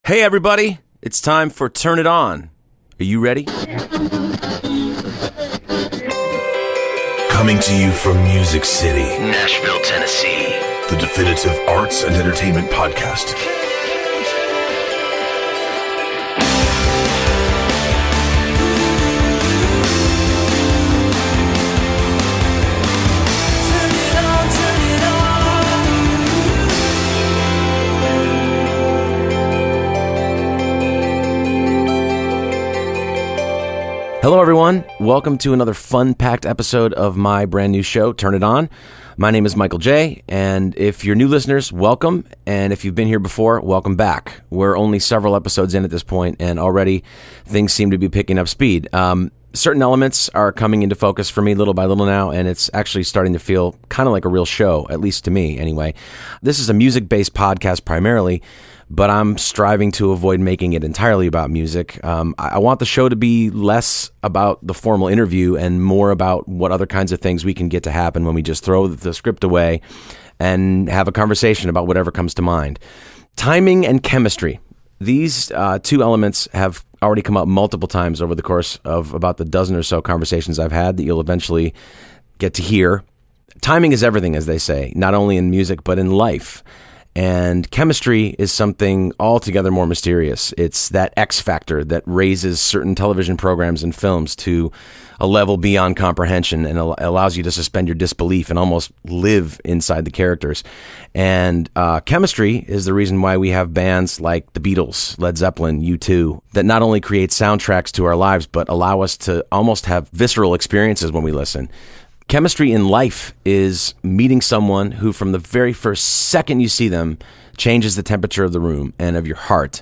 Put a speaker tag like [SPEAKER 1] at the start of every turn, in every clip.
[SPEAKER 1] Hey everybody, it's time for Turn It On. Are you ready?
[SPEAKER 2] Coming to you from Music City,
[SPEAKER 3] Nashville, Tennessee.
[SPEAKER 2] the definitive arts and entertainment podcast.
[SPEAKER 1] Hello everyone, welcome to another fun-packed episode of my brand new show, Turn It On. My name is Michael J, and if you're new listeners, welcome, and if you've been here before, welcome back. We're only several episodes in at this point, and already things seem to be picking up speed. Certain elements are coming into focus for me little by little now, and it's actually starting to feel kind of like a real show, at least to me anyway. This is a music-based podcast primarily, but I'm striving to avoid making it entirely about music. I want the show to be less about the formal interview and more about what other kinds of things we can get to happen when we just throw the script away and have a conversation about whatever comes to mind. Timing and chemistry. These two elements have already come up multiple times over the course of about the dozen or so conversations I've had that you'll eventually get to hear. Timing is everything, as they say, not only in music, but in life. And chemistry is something altogether more mysterious. It's that X factor that raises certain television programs and films to a level beyond comprehension and allows you to suspend your disbelief and almost live inside the characters. And chemistry is the reason why we have bands like the Beatles, Led Zeppelin, U2, that not only create soundtracks to our lives, but allow us to almost have visceral experiences when we listen. Chemistry in life is meeting someone who, from the very first second you see them, changes the temperature of the room and of your heart.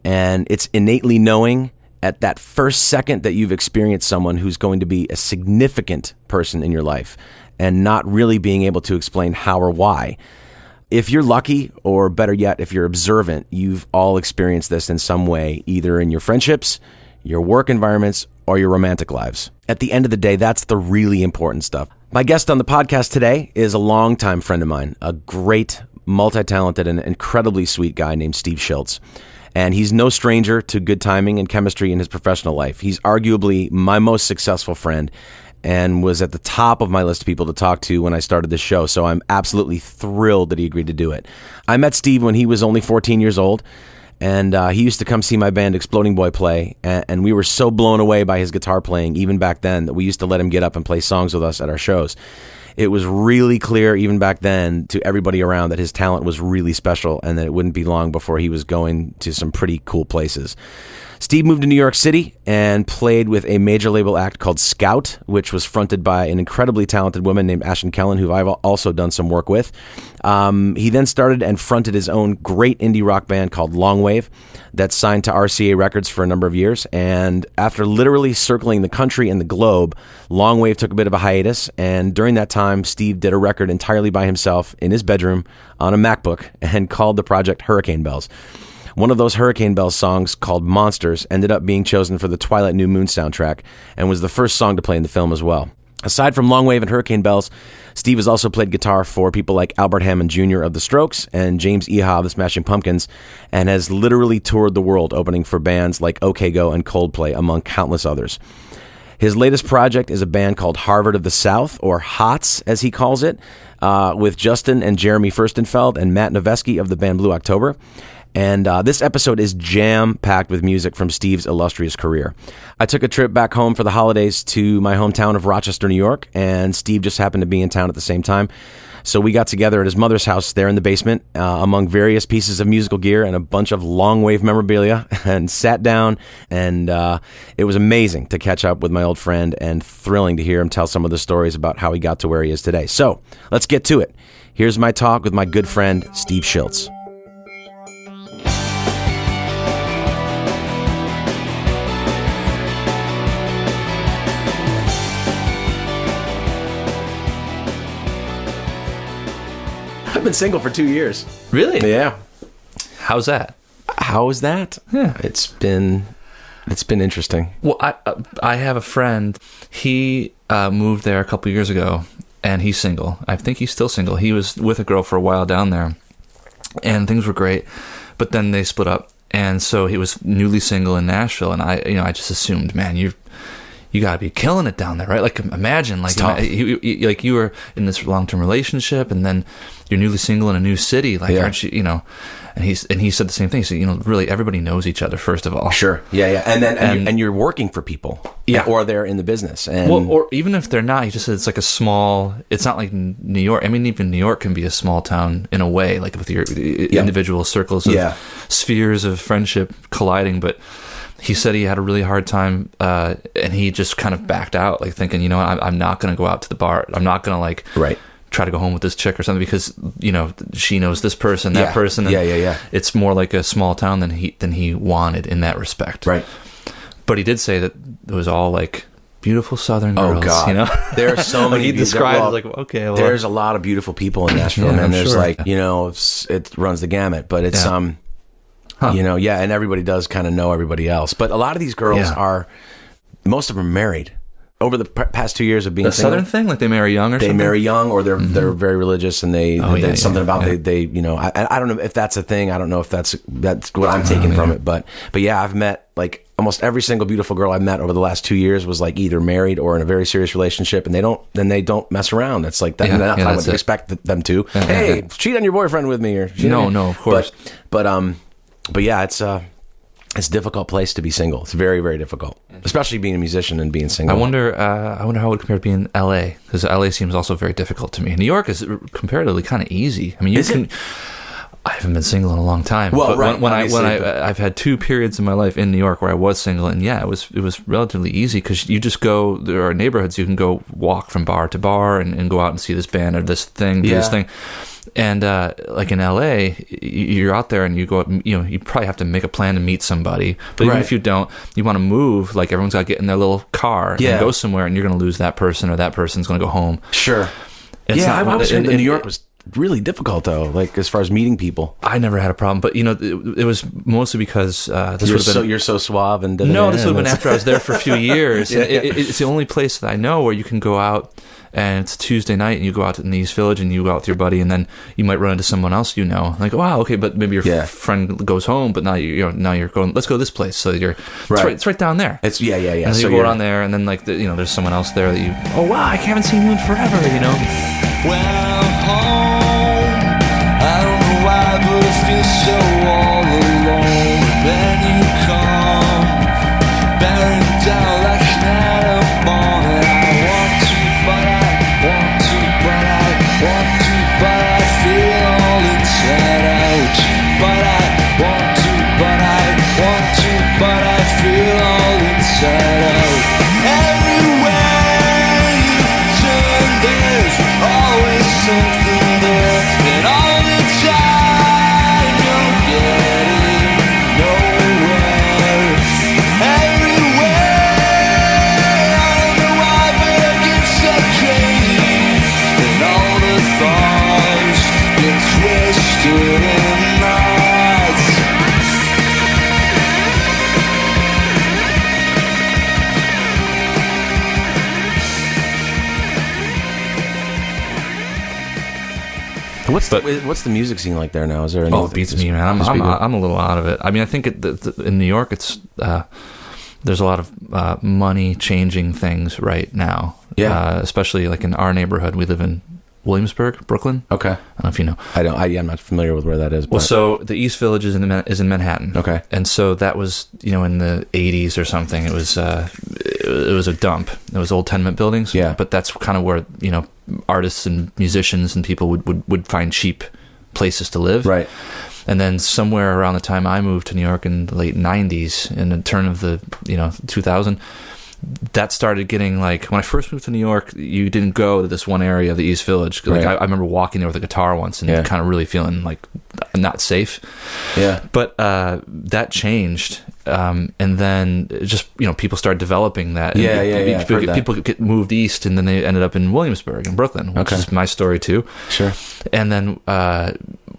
[SPEAKER 1] And it's innately knowing at that first second that you've experienced someone who's going to be a significant person in your life and not really being able to explain how or why. If you're lucky, or better yet, if you're observant, you've all experienced this in some way, either in your friendships, your work environments, or your romantic lives. At the end of the day, that's the really important stuff. My guest on the podcast today is a longtime friend of mine, a great, multi-talented, and incredibly sweet guy named Steve Schiltz. And he's no stranger to good timing and chemistry in his professional life. He's arguably my most successful friend and was at the top of my list of people to talk to when I started this show, so I'm absolutely thrilled that he agreed to do it. I met Steve when he was only 14 years old, and he used to come see my band Exploding Boy play, and we were so blown away by his guitar playing, even back then, that we used to let him get up and play songs with us at our shows. It was really clear, even back then, to everybody around that his talent was really special and that it wouldn't be long before he was going to some pretty cool places. Steve moved to New York City and played with a major label act called Scout, which was fronted by an incredibly talented woman named Ashton Kellen, who I've also done some work with. He then started and fronted his own great indie rock band called Longwave that signed to RCA Records for a number of years. And after literally circling the country and the globe, Longwave took a bit of a hiatus. And during that time, Steve did a record entirely by himself in his bedroom on a MacBook and called the project Hurricane Bells. One of those Hurricane Bells songs, called Monsters, ended up being chosen for the Twilight New Moon soundtrack and was the first song to play in the film as well. Aside from Longwave and Hurricane Bells, Steve has also played guitar for people like Albert Hammond Jr. of The Strokes and James Iha of the Smashing Pumpkins, and has literally toured the world opening for bands like OK Go and Coldplay, among countless others. His latest project is a band called Harvard of the South, or HOTS as he calls it, with Justin and Jeremy Furstenfeld and Matt Noveski of the band Blue October. And this episode is jam-packed with music from Steve's illustrious career. I took a trip back home for the holidays to my hometown of Rochester, New York, and Steve just happened to be in town at the same time. So we got together at his mother's house there in the basement, among various pieces of musical gear and a bunch of Longwave memorabilia, and sat down, and it was amazing to catch up with my old friend and thrilling to hear him tell some of the stories about how he got to where he is today. So let's get to it. Here's my talk with my good friend, Steve Schiltz. I've been single for 2 years.
[SPEAKER 4] Really?
[SPEAKER 1] Yeah.
[SPEAKER 4] How's that?
[SPEAKER 1] How is that?
[SPEAKER 4] Yeah.
[SPEAKER 1] It's been interesting.
[SPEAKER 4] Well, I have a friend. He moved there a couple years ago, and he's single. I think he's still single. He was with a girl for a while down there, and things were great. But then they split up, And so he was newly single in Nashville, and I just assumed, man, you got to be killing it down there, right? Like, imagine, like, you were in this long-term relationship, and then you're newly single in a new city. Like, aren't you, And he said the same thing. He said, really, everybody knows each other, first of all.
[SPEAKER 1] Sure. Yeah. And then you're working for people. Yeah. Or they're in the business. And
[SPEAKER 4] or even if they're not, he just said it's like it's not like New York. I mean, even New York can be a small town in a way, like with your individual circles of spheres of friendship colliding. But he said he had a really hard time, and he just kind of backed out, like thinking, I'm not going to go out to the bar. I'm not going to try to go home with this chick or something because she knows this person, that person. And it's more like a small town than he wanted in that respect.
[SPEAKER 1] Right.
[SPEAKER 4] But he did say that it was all like beautiful Southern girls.
[SPEAKER 1] Oh God, there are so many.
[SPEAKER 4] He described like, okay, well,
[SPEAKER 1] there's a lot of beautiful people in Nashville, and there's it runs the gamut. But it's and everybody does kind of know everybody else. But a lot of these girls most of them are married. Over the past 2 years of being single,
[SPEAKER 4] Southern thing, like they marry young or something?
[SPEAKER 1] They marry young, or they're very religious, and they I don't know if that's a thing. I don't know if that's what I'm taking from it, but yeah, I've met like almost every single beautiful girl I've met over the last 2 years was like either married or in a very serious relationship, and they don't mess around. It's like that. I would expect them to. Hey, cheat on your boyfriend with me, or
[SPEAKER 4] no, of course.
[SPEAKER 1] But yeah, it's a difficult place to be single. It's very, very difficult, especially being a musician and being single.
[SPEAKER 4] I wonder how it would compare to being in L.A., because L.A. seems also very difficult to me. New York is comparatively kind of easy. I mean, I haven't been single in a long time.
[SPEAKER 1] Well,
[SPEAKER 4] but I've had 2 periods in my life in New York where I was single, and it was relatively easy because you just go. There are neighborhoods you can go walk from bar to bar and go out and see this band or this thing, do this thing. And like in LA, you're out there and you go, you probably have to make a plan to meet somebody. But even if you don't, you want to move. Like everyone's got to get in their little car and go somewhere, and you're going to lose that person, or that person's going to go home.
[SPEAKER 1] Sure. I was in New York was really difficult though, like as far as meeting people.
[SPEAKER 4] I never had a problem, but it was mostly because
[SPEAKER 1] you're so suave and
[SPEAKER 4] this would have been after I was there for a few years. It's the only place that I know where you can go out. And it's Tuesday night, and you go out in the East Village, and you go out with your buddy, and then you might run into someone else like, wow, okay, but maybe your friend goes home, but now you're going, let's go to this place. So it's right down there.
[SPEAKER 1] It's
[SPEAKER 4] And so you go down there, and then there's someone else there that oh wow, I haven't seen you in forever,
[SPEAKER 5] Well, home, I don't know why, but I feel so all alone. Then you come, bearing down like an animal. Something there, and all the time you're getting nowhere. Everywhere, I don't know why, but I get so crazy, and all the thoughts get twisted in knots.
[SPEAKER 1] What's the music scene like there now? Is there any?
[SPEAKER 4] Oh, it beats me, man. I'm a little out of it. I mean, I think in New York, it's there's a lot of money changing things right now.
[SPEAKER 1] Yeah.
[SPEAKER 4] Especially like in our neighborhood, we live in Williamsburg, Brooklyn.
[SPEAKER 1] Okay.
[SPEAKER 4] I don't know if you know.
[SPEAKER 1] I'm not familiar with where that is. But.
[SPEAKER 4] Well, so the East Village is in Manhattan.
[SPEAKER 1] Okay.
[SPEAKER 4] And so that was in the 80s or something. It was a dump. It was old tenement buildings.
[SPEAKER 1] Yeah.
[SPEAKER 4] But that's kind of where artists and musicians and people would find cheap places to live.
[SPEAKER 1] Right.
[SPEAKER 4] And then somewhere around the time I moved to New York in the late 90s, in the turn of the 2000. That started getting like, when I first moved to New York, you didn't go to this one area of the East Village. Like I remember walking there with a guitar once and kind of really feeling like not safe.
[SPEAKER 1] Yeah.
[SPEAKER 4] But that changed. And then just, people started developing that. People get moved east, and then they ended up in Williamsburg and Brooklyn, which is my story too.
[SPEAKER 1] Sure.
[SPEAKER 4] And then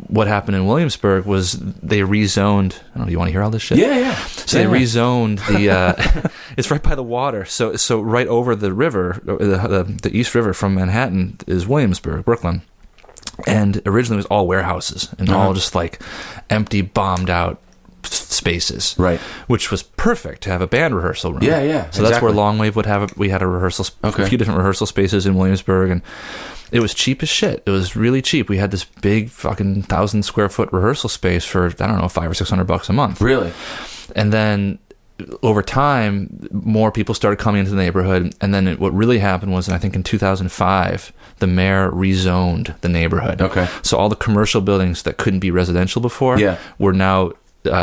[SPEAKER 4] what happened in Williamsburg was they rezoned. I don't know, do you want to hear all this shit?
[SPEAKER 1] Yeah.
[SPEAKER 4] So they rezoned the. It's right by the water. So right over the river, the East River from Manhattan is Williamsburg, Brooklyn. And originally it was all warehouses and all just like empty, bombed out spaces,
[SPEAKER 1] right?
[SPEAKER 4] Which was perfect to have a band rehearsal room.
[SPEAKER 1] Yeah, yeah.
[SPEAKER 4] So that's where Longwave would have. We had a few different rehearsal spaces in Williamsburg, and it was cheap as shit. It was really cheap. We had this big fucking 1,000 square foot rehearsal space for, I don't know, $500 or $600 a month.
[SPEAKER 1] Really?
[SPEAKER 4] And then over time, more people started coming into the neighborhood. And then what really happened was, I think in 2005, the mayor rezoned the neighborhood.
[SPEAKER 1] Okay.
[SPEAKER 4] So all the commercial buildings that couldn't be residential before were now,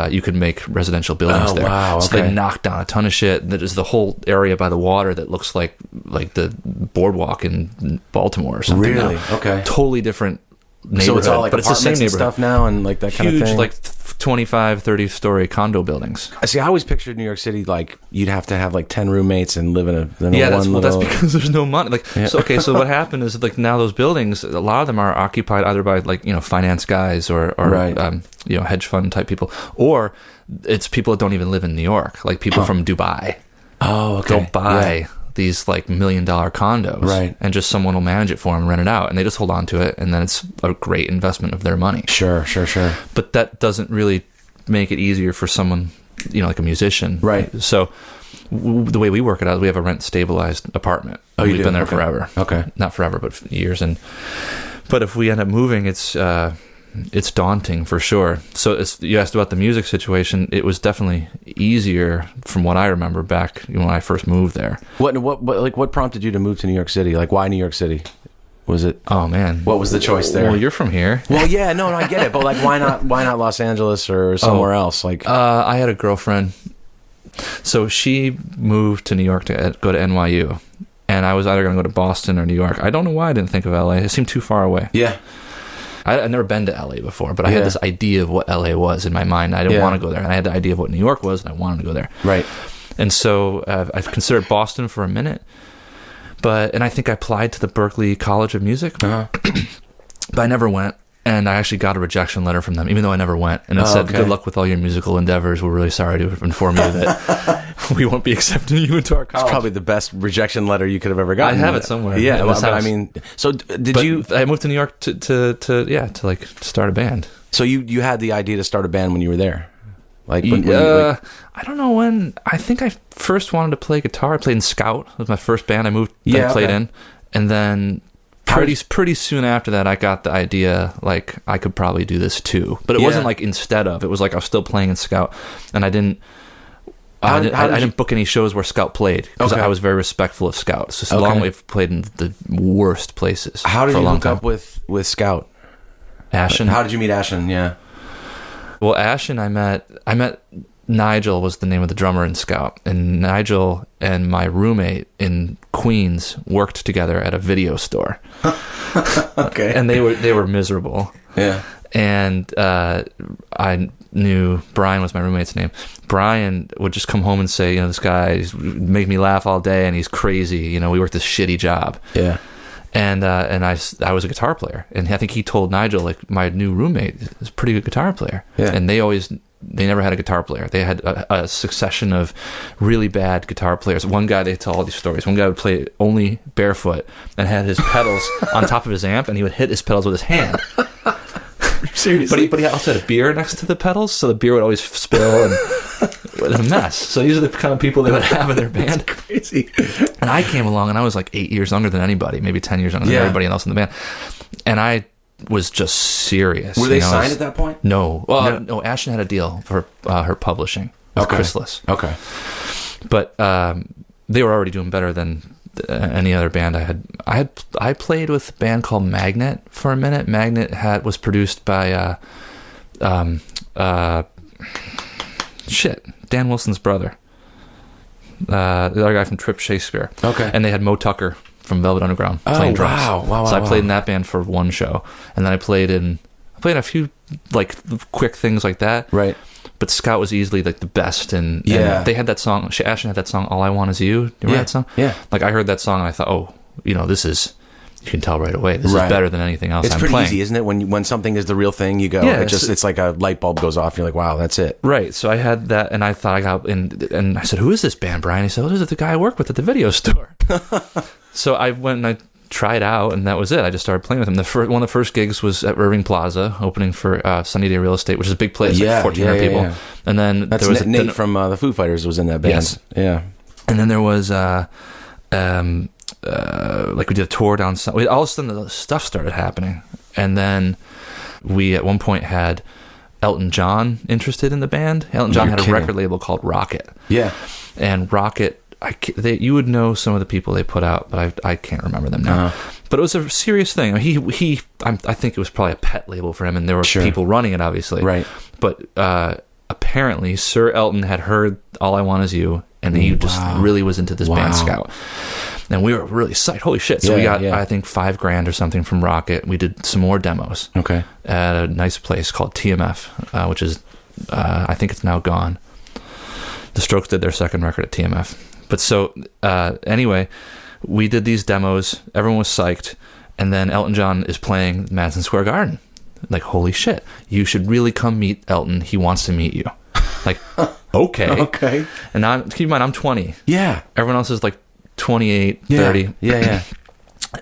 [SPEAKER 4] you could make residential buildings there.
[SPEAKER 1] Wow, okay.
[SPEAKER 4] So they knocked down a ton of shit. There's the whole area by the water that looks like the boardwalk in Baltimore or something.
[SPEAKER 1] Really?
[SPEAKER 4] Now.
[SPEAKER 1] Okay.
[SPEAKER 4] Totally different neighborhood.
[SPEAKER 1] So it's all like
[SPEAKER 4] but it's the same
[SPEAKER 1] apartments and
[SPEAKER 4] neighborhood.
[SPEAKER 1] stuff now and like that kind of thing?
[SPEAKER 4] Huge, like 25, 30-story condo buildings.
[SPEAKER 1] See, I always pictured New York City like you'd have to have like 10 roommates and live in a
[SPEAKER 4] that's
[SPEAKER 1] little...
[SPEAKER 4] because there's no money. Like, so what happened is like now those buildings, a lot of them are occupied either by like finance guys or
[SPEAKER 1] right.
[SPEAKER 4] Hedge fund type people, or it's people that don't even live in New York, like people from Dubai.
[SPEAKER 1] Oh, okay.
[SPEAKER 4] They'll buy these like $1 million condos,
[SPEAKER 1] right? And
[SPEAKER 4] just someone will manage it for them and rent it out, and they just hold on to it, and then it's a great investment of their money.
[SPEAKER 1] Sure.
[SPEAKER 4] But that doesn't really make it easier for someone, like a musician,
[SPEAKER 1] right?
[SPEAKER 4] So the way we work it out is we have a rent stabilized apartment.
[SPEAKER 1] Oh,
[SPEAKER 4] we've been there forever.
[SPEAKER 1] Okay,
[SPEAKER 4] not forever, but years. But if we end up moving, it's daunting for sure. So you asked about the music situation. It was definitely easier from what I remember back when I first moved there.
[SPEAKER 1] What prompted you to move to New York City? Like, why New York City? Was it?
[SPEAKER 4] Oh man,
[SPEAKER 1] what was the choice there?
[SPEAKER 4] Well, you're from here.
[SPEAKER 1] Well, yeah, no, I get it, but like, why not Los Angeles or somewhere else? Like,
[SPEAKER 4] I had a girlfriend, so she moved to New York to go to NYU, and I was either going to go to Boston or New York. I don't know why I didn't think of LA. It seemed too far away.
[SPEAKER 1] Yeah.
[SPEAKER 4] I'd never been to LA before, but I had this idea of what LA was in my mind. I didn't want to go there, and I had the idea of what New York was, and I wanted to go there.
[SPEAKER 1] Right.
[SPEAKER 4] And so I've considered Boston for a minute, and I think I applied to the Berklee College of Music, but I never went. And I actually got a rejection letter from them, even though I never went. And it said, "Good luck with all your musical endeavors. We're really sorry to inform you that we won't be accepting you into our college."
[SPEAKER 1] It's probably the best rejection letter you could have ever gotten.
[SPEAKER 4] I have it somewhere.
[SPEAKER 1] Yeah, I mean, so I
[SPEAKER 4] moved to New York to like start a band.
[SPEAKER 1] So you had the idea to start a band when you were there, like?
[SPEAKER 4] I don't know when. I think I first wanted to play guitar. I played in Scout. It was my first band I moved. I played in, and then. Pretty soon after that, I got the idea, like, I could probably do this too. But it wasn't like instead of. It was like I was still playing in Scout, and I didn't book any shows where Scout played, because I was very respectful of Scout. So Longwave played in the worst places.
[SPEAKER 1] How did you hook up with Scout?
[SPEAKER 4] Ashen.
[SPEAKER 1] How did you meet Ashen? Yeah.
[SPEAKER 4] Well, Ashen, I met Nigel was the name of the drummer in Scout, and Nigel and my roommate in Queens worked together at a video store.
[SPEAKER 1] Okay.
[SPEAKER 4] And they were miserable.
[SPEAKER 1] Yeah. And
[SPEAKER 4] I knew Brian was my roommate's name. Brian would just come home and say, this guy make me laugh all day, and he's crazy. We worked this shitty job.
[SPEAKER 1] Yeah.
[SPEAKER 4] And I was a guitar player, and I think he told Nigel, like, my new roommate is a pretty good guitar player. Yeah. And they never had a guitar player. They had a succession of really bad guitar players. One guy, they tell all these stories. One guy would play only barefoot and had his pedals on top of his amp, and he would hit his pedals with his hand.
[SPEAKER 1] Seriously?
[SPEAKER 4] But he also had a beer next to the pedals, so the beer would always spill, and it was a mess. So these are the kind of people they would have in their band.
[SPEAKER 1] That's crazy.
[SPEAKER 4] And I came along, and I was like 8 years younger than anybody, maybe 10 years younger than everybody else in the band. And I was just serious.
[SPEAKER 1] Were they signed at that point?
[SPEAKER 4] No. Well, no. Ashen had a deal for her publishing with Chrysalis.
[SPEAKER 1] Okay.
[SPEAKER 4] But they were already doing better than any other band I had. I played with a band called Magnet for a minute. Magnet was produced by Dan Wilson's brother, the other guy from Trip Shakespeare.
[SPEAKER 1] Okay.
[SPEAKER 4] And they had Mo Tucker from Velvet Underground playing drums.
[SPEAKER 1] Wow.
[SPEAKER 4] So I played in that band for one show, and then I played in a few like quick things like that.
[SPEAKER 1] Right.
[SPEAKER 4] But Scout was easily like the best, and they had that song. Ashen had that song, "All I Want Is You." Do you remember that song? Yeah. Like, I heard that song and I thought, this is. You can tell right away. This is better than anything else I'm playing. It's pretty easy,
[SPEAKER 1] isn't it? When something is the real thing, you go. Yeah, it's like a light bulb goes off. You're like, wow, that's it.
[SPEAKER 4] Right. So I had that, and I thought I got and I said, "Who is this band, Brian?" He said, "Oh, this is the guy I work with at the video store." So I went and I tried out, and that was it. I just started playing with him. One of the first gigs was at Irving Plaza, opening for Sunny Day Real Estate, which is a big place, like 1,400 people. Yeah. And then
[SPEAKER 1] there was Nate from the Foo Fighters was in that band.
[SPEAKER 4] Yes.
[SPEAKER 1] Yeah.
[SPEAKER 4] And then there was like we did a tour down. All of a sudden, the stuff started happening, and then we at one point had Elton John interested in the band. Elton John had a record label called Rocket. Yeah. And Rocket, you would know some of the people they put out, but I can't remember them now. But it was a serious thing. I think it was probably a pet label for him, and there were people running it, obviously. Right. But apparently, Sir Elton had heard All I Want Is You, and he just really was into this band Scout. And we were really psyched. Holy shit. So we got, I think, $5,000 or something from Rocket. We did some more demos. Okay. At a nice place called TMF, which is, I think it's now gone. The Strokes did their second record at TMF. But so, anyway, we did these demos. Everyone was psyched. And then Elton John is playing Madison Square Garden. Like, holy shit. You should really come meet Elton. He wants to meet you. Like, okay. Okay. And keep in mind, I'm 20. Yeah. Everyone else is like 28, 30. Yeah.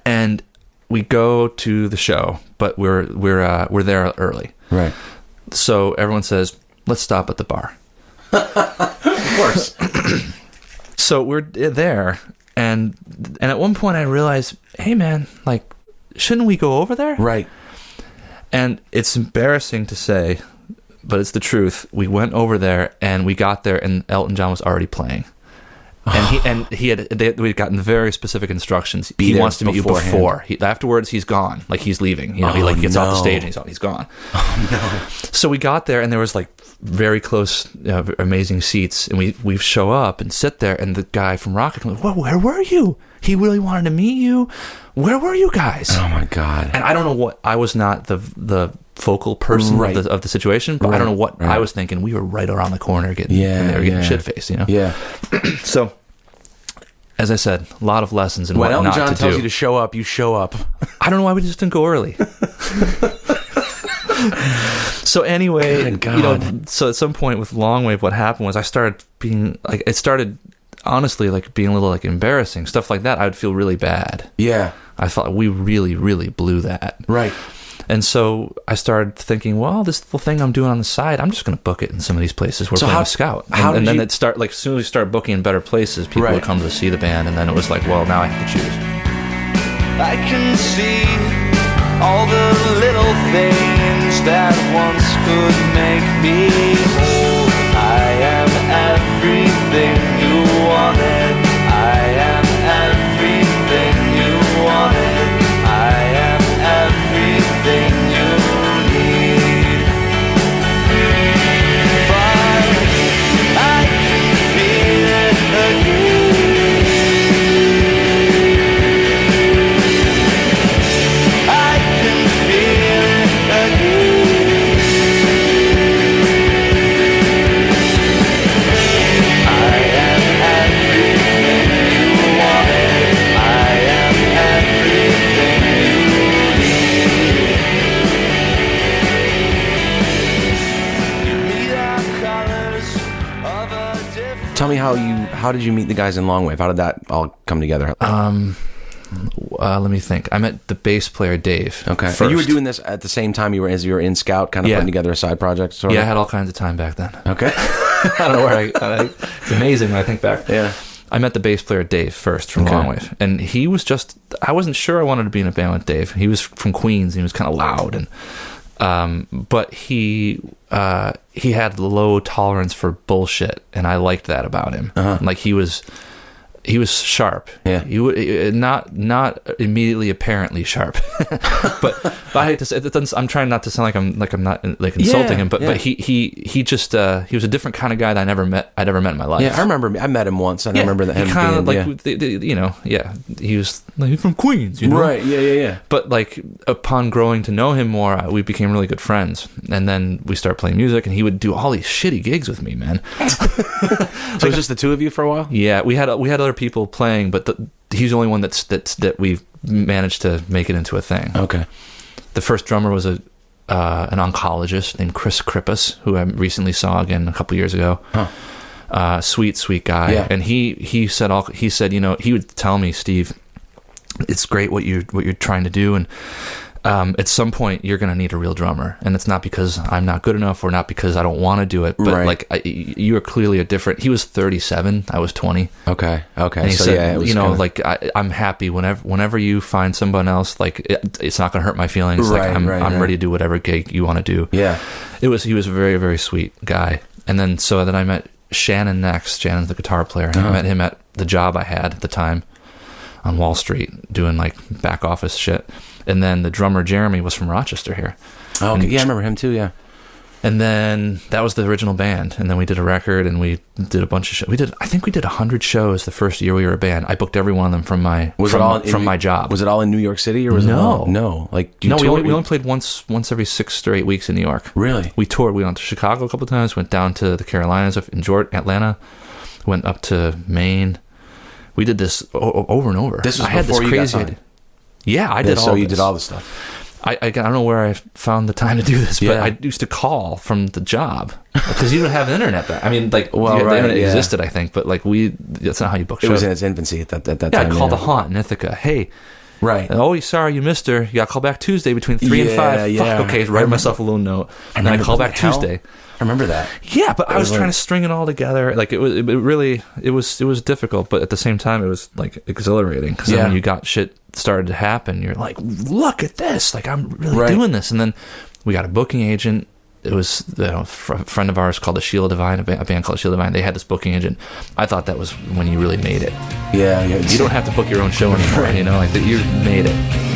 [SPEAKER 4] And we go to the show, but we're there early. Right. So everyone says, let's stop at the bar. Of course. So we're there, and at one point I realized, hey man, like, shouldn't we go over there? Right. And it's embarrassing to say, but it's the truth. We went over there, and we got there, and Elton John was already playing. And we'd gotten very specific instructions. He wants to meet you before. Afterwards, he's gone. Like, he's leaving. He gets off the stage and he's gone. Oh no! So we got there, and there was like very close, amazing seats. And we show up and sit there, and the guy from Rocket goes, "Well, where were you? He really wanted to meet you. Where were you guys?" Oh my god! And I don't know what. I was not the focal person of the situation, but I don't know what I was thinking. We were right around the corner getting shit-faced, Yeah. So, as I said, a lot of lessons in what not to do. When Elton John tells you to show up, you show up. I don't know why we just didn't go early. So anyway, so at some point with Longwave, what happened was I started being like, it started honestly like being a little like embarrassing, stuff like that. I would feel really bad. Yeah. I thought we really, really blew that. Right. And so I started thinking, well, this little thing I'm doing on the side, I'm just going to book it in some of these places where we're playing a Scout. And then it start, like, as soon as we start booking in better places, people would come to see the band, and then it was like, well, now I have to choose.
[SPEAKER 5] I can see all the little things that once could make me whole. I am everything you wanted. I am everything you wanted. I am everything you need. But I can feel it again. I can feel it again. I am everything you wanted. I am everything you need.
[SPEAKER 1] Tell me how did you meet the guys in Longwave? How did that all come together?
[SPEAKER 4] Let me think. I met the bass player Dave. Okay, first.
[SPEAKER 1] And you were doing this at the same time you were in Scout, kind of putting together a side project. Sort of?
[SPEAKER 4] I had all kinds of time back then.
[SPEAKER 1] Okay,
[SPEAKER 4] I don't know where it's amazing when I think back. Yeah, I met the bass player Dave first from Longwave, and he was just. I wasn't sure I wanted to be in a band with Dave. He was from Queens. And he was kind of loud and. But he had low tolerance for bullshit, and I liked that about him. Like he was sharp. Yeah. Not immediately apparently sharp. but I hate to say it. I'm trying not to sound like I'm not like insulting him. But he just he was a different kind of guy that I'd ever met in my life.
[SPEAKER 1] Yeah, I remember I met him once. I remember that him kind of
[SPEAKER 4] like he was like from Queens, you know? Right. Yeah. But like upon growing to know him more, we became really good friends, and then we started playing music, and he would do all these shitty gigs with me, man.
[SPEAKER 1] So it was just the two of you for a while?
[SPEAKER 4] Yeah, we had other people playing, but he's the only one that we've managed to make it into a thing. Okay. The first drummer was an oncologist named Chris Krippus, who I recently saw again a couple years ago. Sweet guy. Yeah. And he said he would tell me, Steve, it's great what you're trying to do, and at some point you're going to need a real drummer, and it's not because I'm not good enough or not because I don't want to do it, but like you are clearly a different. He was 37, I was 20.
[SPEAKER 1] Okay.
[SPEAKER 4] And he said, like I'm happy whenever you find someone else, like it's not going to hurt my feelings. I'm ready to do whatever gig you want to do.
[SPEAKER 1] Yeah,
[SPEAKER 4] he was a very, very sweet guy. And then then I met Shannon next. Shannon's the guitar player. I met him at the job I had at the time on Wall Street doing like back office shit. And then the drummer Jeremy was from Rochester here.
[SPEAKER 1] Oh, okay. Yeah, I remember him too. Yeah.
[SPEAKER 4] And then that was the original band. And then we did a record, and we did a bunch of shows. I think we did 100 shows the first year we were a band. I booked every one of them from my my job.
[SPEAKER 1] Was it all in New York City, or was it all? No. Like
[SPEAKER 4] we only played once every 6 or 8 weeks in New York.
[SPEAKER 1] Really?
[SPEAKER 4] We toured. We went to Chicago a couple of times. Went down to the Carolinas, Atlanta. Went up to Maine. We did this over and over.
[SPEAKER 1] This was before you got signed.
[SPEAKER 4] Yeah, I did all this.
[SPEAKER 1] So you did all this stuff.
[SPEAKER 4] I don't know where I found the time to do this, but I used to call from the job because you didn't have the internet back. I mean, like, the internet existed, I think, but like that's not how you book shows.
[SPEAKER 1] It was in its infancy at that time.
[SPEAKER 4] Yeah, I called the Haunt in Ithaca. Hey,
[SPEAKER 1] right.
[SPEAKER 4] Oh, sorry you missed her. You got to call back Tuesday between 3 and 5.
[SPEAKER 1] Yeah.
[SPEAKER 4] Fuck, okay, write myself a little note. And then I call back Tuesday.
[SPEAKER 1] I remember that.
[SPEAKER 4] Yeah, but I was trying to string it all together. Like it was difficult, but at the same time it was like exhilarating because then when you got shit started to happen, you're like, look at this! Like I'm really doing this. And then we got a booking agent. It was a friend of ours called the Sheila Divine, a band called Sheila Divine. They had this booking agent. I thought that was when you really made it.
[SPEAKER 1] Yeah.
[SPEAKER 4] You don't have to book your own show anymore. You know, like that you made it.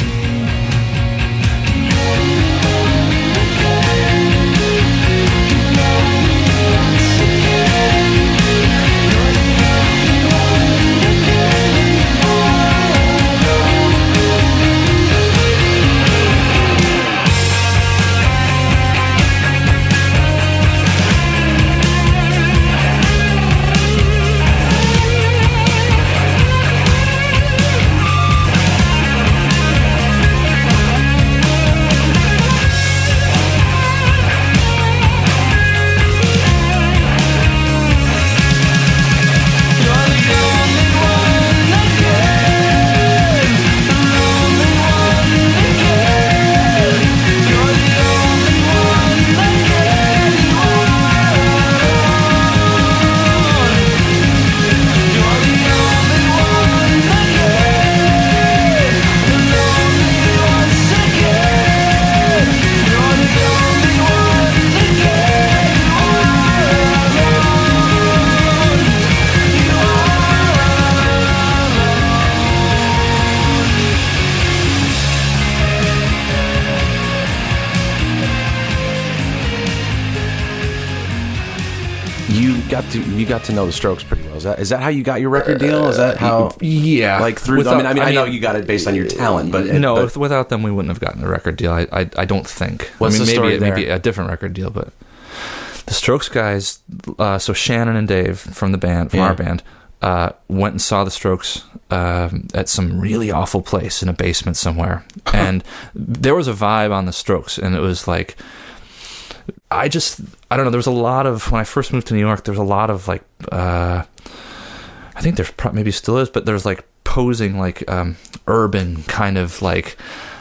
[SPEAKER 1] You got to know the Strokes pretty well. Is that how you got your record deal? Is that how?
[SPEAKER 4] Yeah.
[SPEAKER 1] Like through. Without, I know you got it based on your talent, but
[SPEAKER 4] without them, we wouldn't have gotten a record deal. I don't think.
[SPEAKER 1] What's the story there?
[SPEAKER 4] Maybe a different record deal, but the Strokes guys. So Shannon and Dave from the band, our band, went and saw the Strokes at some really awful place in a basement somewhere, and there was a vibe on the Strokes, and it was like. I don't know. There was a lot of, when I first moved to New York, there was a lot of like, I think there maybe still is, but there's like posing like urban kind of like,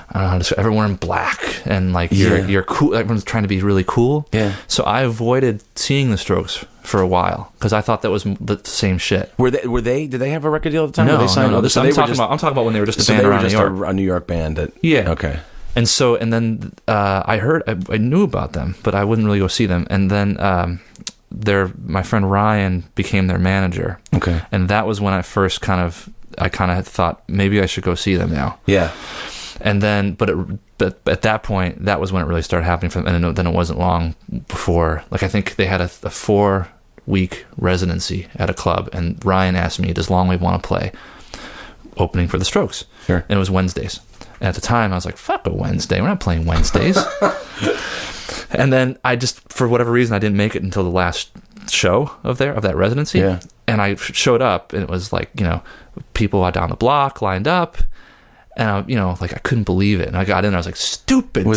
[SPEAKER 4] I don't know how to describe, everyone in black and like you're cool. Everyone's trying to be really cool.
[SPEAKER 1] Yeah.
[SPEAKER 4] So I avoided seeing the Strokes for a while because I thought that was the same shit.
[SPEAKER 1] Were they? Did they have a record deal at the time?
[SPEAKER 4] No.
[SPEAKER 1] I'm
[SPEAKER 4] talking about when they were just a band around New York.
[SPEAKER 1] A New York band. Okay.
[SPEAKER 4] And then I knew about them, but I wouldn't really go see them. And then my friend Ryan became their manager.
[SPEAKER 1] Okay.
[SPEAKER 4] And that was when I kind of thought maybe I should go see them now.
[SPEAKER 1] Yeah.
[SPEAKER 4] And then, but at that point, that was when it really started happening for them. And then it wasn't long before, like I think they had a 4-week residency at a club, and Ryan asked me, "Does Longwave want to play opening for the Strokes?"
[SPEAKER 1] Sure.
[SPEAKER 4] And it was Wednesdays. And at the time, I was like, fuck a Wednesday. We're not playing Wednesdays. And then I just, for whatever reason, I didn't make it until the last show of that residency.
[SPEAKER 1] Yeah.
[SPEAKER 4] And I showed up, and it was like, people out down the block lined up. And I couldn't believe it. And I got in, I was like, stupid.
[SPEAKER 1] But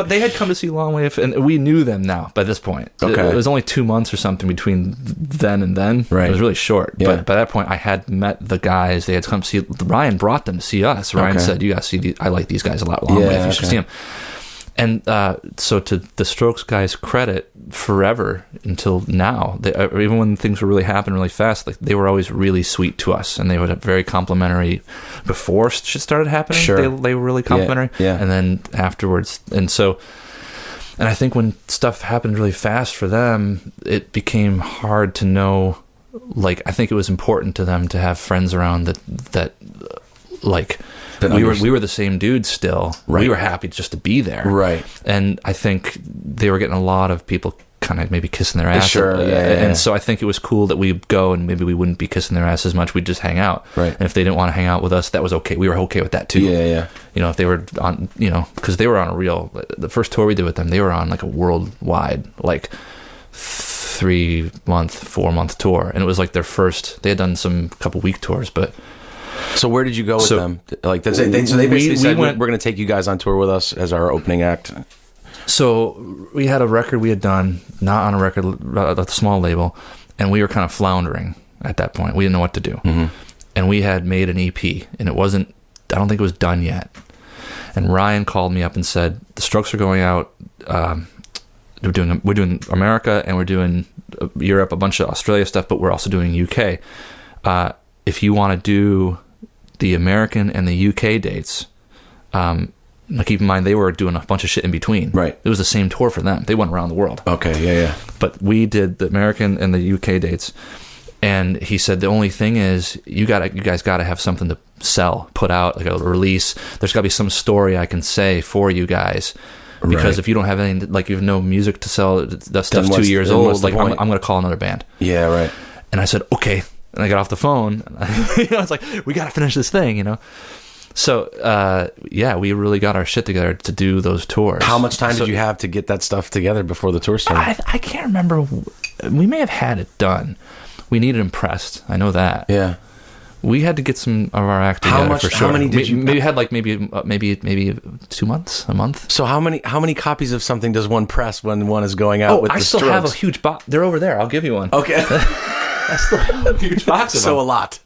[SPEAKER 4] they had come to see Longwave, and we knew them now by this point.
[SPEAKER 1] Okay.
[SPEAKER 4] It was only 2 months or something between then and then.
[SPEAKER 1] Right.
[SPEAKER 4] It was really short.
[SPEAKER 1] Yeah.
[SPEAKER 4] But by that point, I had met the guys. They had come see. Ryan brought them to see us. Ryan said, "You guys see these? I like these guys a lot. Longwave. You should see them." And so to the Strokes guys' credit, forever until now, even when things were really happening really fast, like they were always really sweet to us, and they would have very complimentary before shit started happening.
[SPEAKER 1] Sure.
[SPEAKER 4] They were really complimentary, and then afterwards. And I think when stuff happened really fast for them, it became hard to know. Like, I think it was important to them to have friends around that we were the same dudes still.
[SPEAKER 1] Right.
[SPEAKER 4] We were happy just to be there.
[SPEAKER 1] Right.
[SPEAKER 4] And I think they were getting a lot of people kind of maybe kissing their ass.
[SPEAKER 1] Sure.
[SPEAKER 4] And so I think it was cool that we'd go and maybe we wouldn't be kissing their ass as much. We'd just hang out.
[SPEAKER 1] Right.
[SPEAKER 4] And if they didn't want to hang out with us, that was okay. We were okay with that too.
[SPEAKER 1] Yeah.
[SPEAKER 4] If they were on, because they were on the first tour we did with them, they were on like a worldwide, like 3-month, 4-month tour. And it was like their first, they had done some couple week tours, but.
[SPEAKER 1] So where did you go with them? Like, they basically said, we're going to take you guys on tour with us as our opening act.
[SPEAKER 4] So we had a record we had done, not on a record, a small label, and we were kind of floundering at that point. We didn't know what to do. Mm-hmm. And we had made an EP, and I don't think it was done yet. And Ryan called me up and said, the Strokes are going out, we're doing America, and we're doing Europe, a bunch of Australia stuff, but we're also doing UK. If you want to do the American and the UK dates, keep in mind they were doing a bunch of shit in between.
[SPEAKER 1] Right.
[SPEAKER 4] It was the same tour for them. They went around the world.
[SPEAKER 1] Okay, yeah.
[SPEAKER 4] But we did the American and the UK dates, and he said the only thing is you guys got to have something to sell, put out, like a release. There's got to be some story I can say for you guys. Because if you don't have any, like you have no music to sell, that stuff's 2 years old. Like I'm going to call another band.
[SPEAKER 1] Yeah, right.
[SPEAKER 4] And I said, okay. And I got off the phone. It's like, we got to finish this thing, So, we really got our shit together to do those tours.
[SPEAKER 1] How much time did you have to get that stuff together before the tour started?
[SPEAKER 4] I can't remember. We may have had it done. We needed Impressed. I know that.
[SPEAKER 1] Yeah.
[SPEAKER 4] We had to get some of our act together for sure.
[SPEAKER 1] How many did you?
[SPEAKER 4] Maybe had like maybe 2 months, a month.
[SPEAKER 1] So how many copies of something does one press when one is going out with the Strokes?
[SPEAKER 4] I still have a huge box. They're over there. I'll give you one.
[SPEAKER 1] Okay.
[SPEAKER 4] I still have a huge box of them.
[SPEAKER 1] So a lot.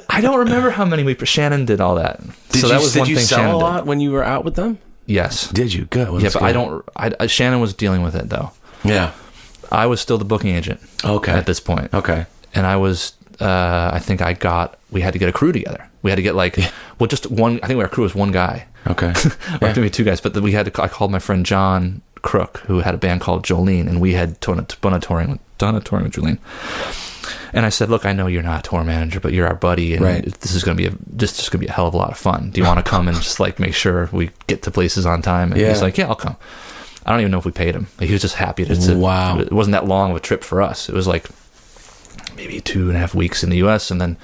[SPEAKER 4] I don't remember how many Shannon did all that.
[SPEAKER 1] Did you sell a lot when you were out with them?
[SPEAKER 4] Yes.
[SPEAKER 1] Did you? Good. Well,
[SPEAKER 4] yeah, but Shannon was dealing with it though.
[SPEAKER 1] Yeah.
[SPEAKER 4] I was still the booking agent.
[SPEAKER 1] Okay.
[SPEAKER 4] At this point.
[SPEAKER 1] Okay.
[SPEAKER 4] And I was. I think we had to get a crew together. We had to get just one. I think our crew was one guy.
[SPEAKER 1] Okay.
[SPEAKER 4] Or maybe two guys. But we had to. I called my friend John Crook, who had a band called Jolene, and we had done a touring with Jolene. And I said, look, I know you're not a tour manager, but you're our buddy, and this is going to be a hell of a lot of fun. Do you want to come and just make sure we get to places on time? And he's like, yeah, I'll come. I don't even know if we paid him. He was just happy to.
[SPEAKER 1] Wow.
[SPEAKER 4] It wasn't that long of a trip for us. It was maybe 2.5 weeks in the US, and then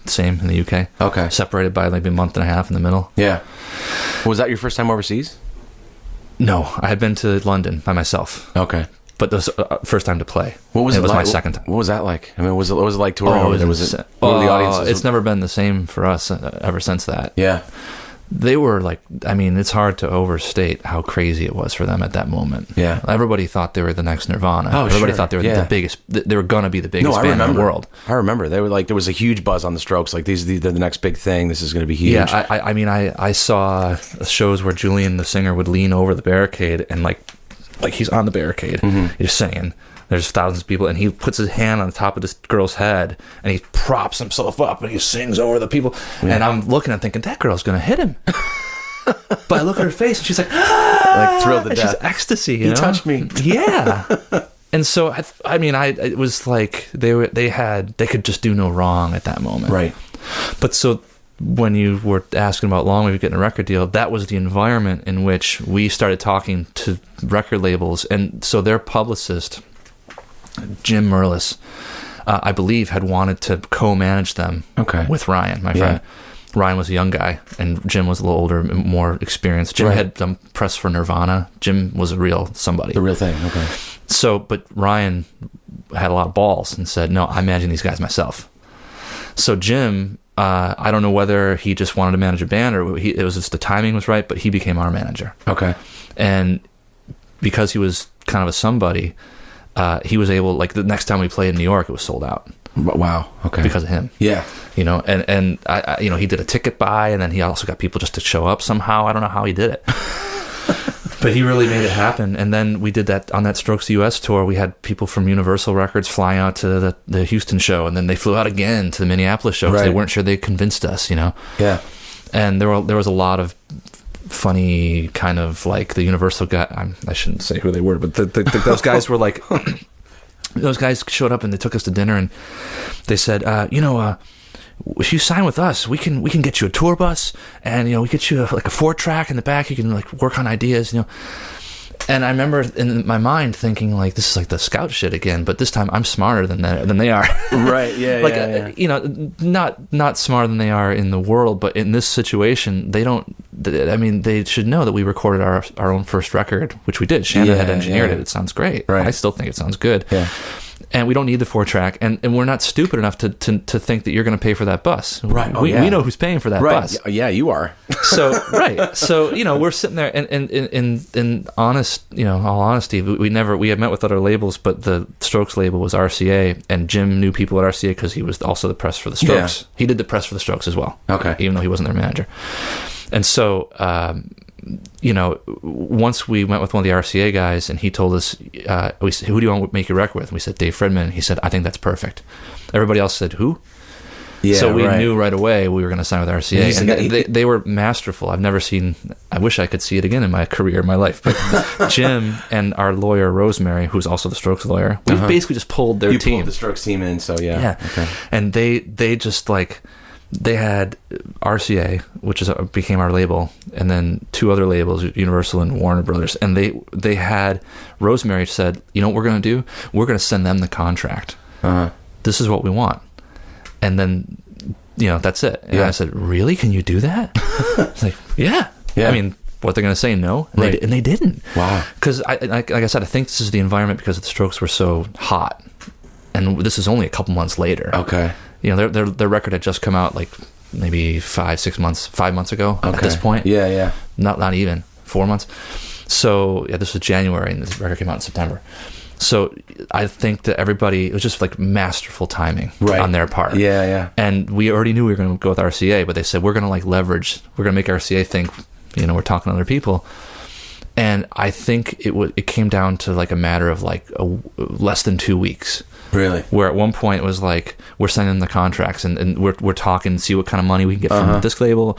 [SPEAKER 4] same in the UK.
[SPEAKER 1] Okay.
[SPEAKER 4] Separated by maybe a month and a half in the middle.
[SPEAKER 1] Yeah. Was that your first time overseas?
[SPEAKER 4] No, I had been to London by myself.
[SPEAKER 1] Okay.
[SPEAKER 4] But this first time to play.
[SPEAKER 1] What was it?
[SPEAKER 4] It was
[SPEAKER 1] like?
[SPEAKER 4] my second time.
[SPEAKER 1] What was that like? I mean, what was it like touring over there? What were the audiences?
[SPEAKER 4] It's never been the same for us ever since that.
[SPEAKER 1] Yeah.
[SPEAKER 4] They were it's hard to overstate how crazy it was for them at that moment.
[SPEAKER 1] Yeah.
[SPEAKER 4] Everybody thought they were the next Nirvana.
[SPEAKER 1] Oh,
[SPEAKER 4] Everybody thought they were the biggest. They were going to be the biggest band in the world.
[SPEAKER 1] I remember. They were there was a huge buzz on the Strokes. They're the next big thing. This is going to be huge.
[SPEAKER 4] Yeah. I saw shows where Julian, the singer, would lean over the barricade and he's on the barricade. Mm-hmm. He's singing. There's thousands of people, and he puts his hand on the top of this girl's head, and he props himself up, and he sings over the people. Yeah. And I'm looking and thinking, that girl's going to hit him. But I look at her face, and she's
[SPEAKER 1] thrilled to death.
[SPEAKER 4] She's ecstasy.
[SPEAKER 1] He touched me.
[SPEAKER 4] Yeah. And so, it was like they could just do no wrong at that moment.
[SPEAKER 1] Right.
[SPEAKER 4] But so when you were asking about Longwave getting a record deal, that was the environment in which we started talking to record labels. And so their publicist, Jim Merlis, I believe, had wanted to co-manage them with Ryan, my friend. Ryan was a young guy, and Jim was a little older, more experienced. Jim had done press for Nirvana. Jim was a real somebody.
[SPEAKER 1] The real thing, okay.
[SPEAKER 4] So, but Ryan had a lot of balls and said, no, I'm managing these guys myself. So Jim I don't know whether he just wanted to manage a band or it was just the timing was right, but he became our manager.
[SPEAKER 1] Okay.
[SPEAKER 4] And because he was kind of a somebody, he was able, like the next time we played in New York, it was sold out.
[SPEAKER 1] Wow. Okay.
[SPEAKER 4] Because of him.
[SPEAKER 1] Yeah.
[SPEAKER 4] You know, and I you know, he did a ticket buy, and then he also got people just to show up somehow. I don't know how he did it. But he really made it happen. And then we did that on that Strokes US tour. We had people from Universal Records flying out to the Houston show, and then they flew out again to the Minneapolis show because they weren't sure they convinced us, you know? Yeah. And there was a lot of funny kind of like the Universal guy. I shouldn't say who they were, but those guys were like, those guys showed up and they took us to dinner and they said, if you sign with us, we can get you a tour bus, and we get you like a 4-track in the back. You can like work on ideas, And I remember in my mind thinking like, this is like the scout shit again, but this time I'm smarter than they are.
[SPEAKER 1] Right? Yeah.
[SPEAKER 4] Like not smarter than they are in the world, but in this situation, they don't. I mean, they should know that we recorded our own first record, which we did. Shannon had engineered it. It sounds great. Right. I still think it sounds good. Yeah. And we don't need the 4-track, and we're not stupid enough to think that you're going to pay for that bus. Right. We know who's paying for that bus.
[SPEAKER 1] Yeah, you are.
[SPEAKER 4] So we're sitting there, and in honest, all honesty, we had met with other labels, but the Strokes label was RCA, and Jim knew people at RCA because he was also the press for the Strokes. Yeah. He did the press for the Strokes as well. Okay. Even though he wasn't their manager, and so. Once we went with one of the RCA guys and he told us, we said, who do you want to make your record with? And we said, Dave Fredman. He said, I think that's perfect. Everybody else said, who? Yeah, so we knew right away we were going to sign with RCA. And they were masterful. I wish I could see it again in my career, in my life. But Jim and our lawyer, Rosemary, who's also the Strokes lawyer, we basically just pulled their team. You pulled
[SPEAKER 1] the Strokes team in, so yeah.
[SPEAKER 4] Yeah. Okay. And they just like... They had RCA, which became our label, and then 2 other labels, Universal and Warner Brothers. And they had, Rosemary said, you know what we're going to do? We're going to send them the contract. This is what we want. And then, that's it. And I said, really? Can you do that? It's like, yeah. I mean, what they're going to say, no? And they didn't. Wow. Because, like I said, I think this is the environment because the Strokes were so hot. And this is only a couple months later. Okay. Their record had just come out like maybe 5 months ago at this point. Yeah. Not even 4 months. So this was January and the record came out in September. So I think that it was just like masterful timing on their part. Yeah. And we already knew we were going to go with RCA, but they said, we're going to like leverage, we're going to make RCA think, we're talking to other people. And I think it came down to like a matter of like less than 2 weeks. Really? Where at one point it was like, we're sending the contracts and we're talking, see what kind of money we can get from the disc label.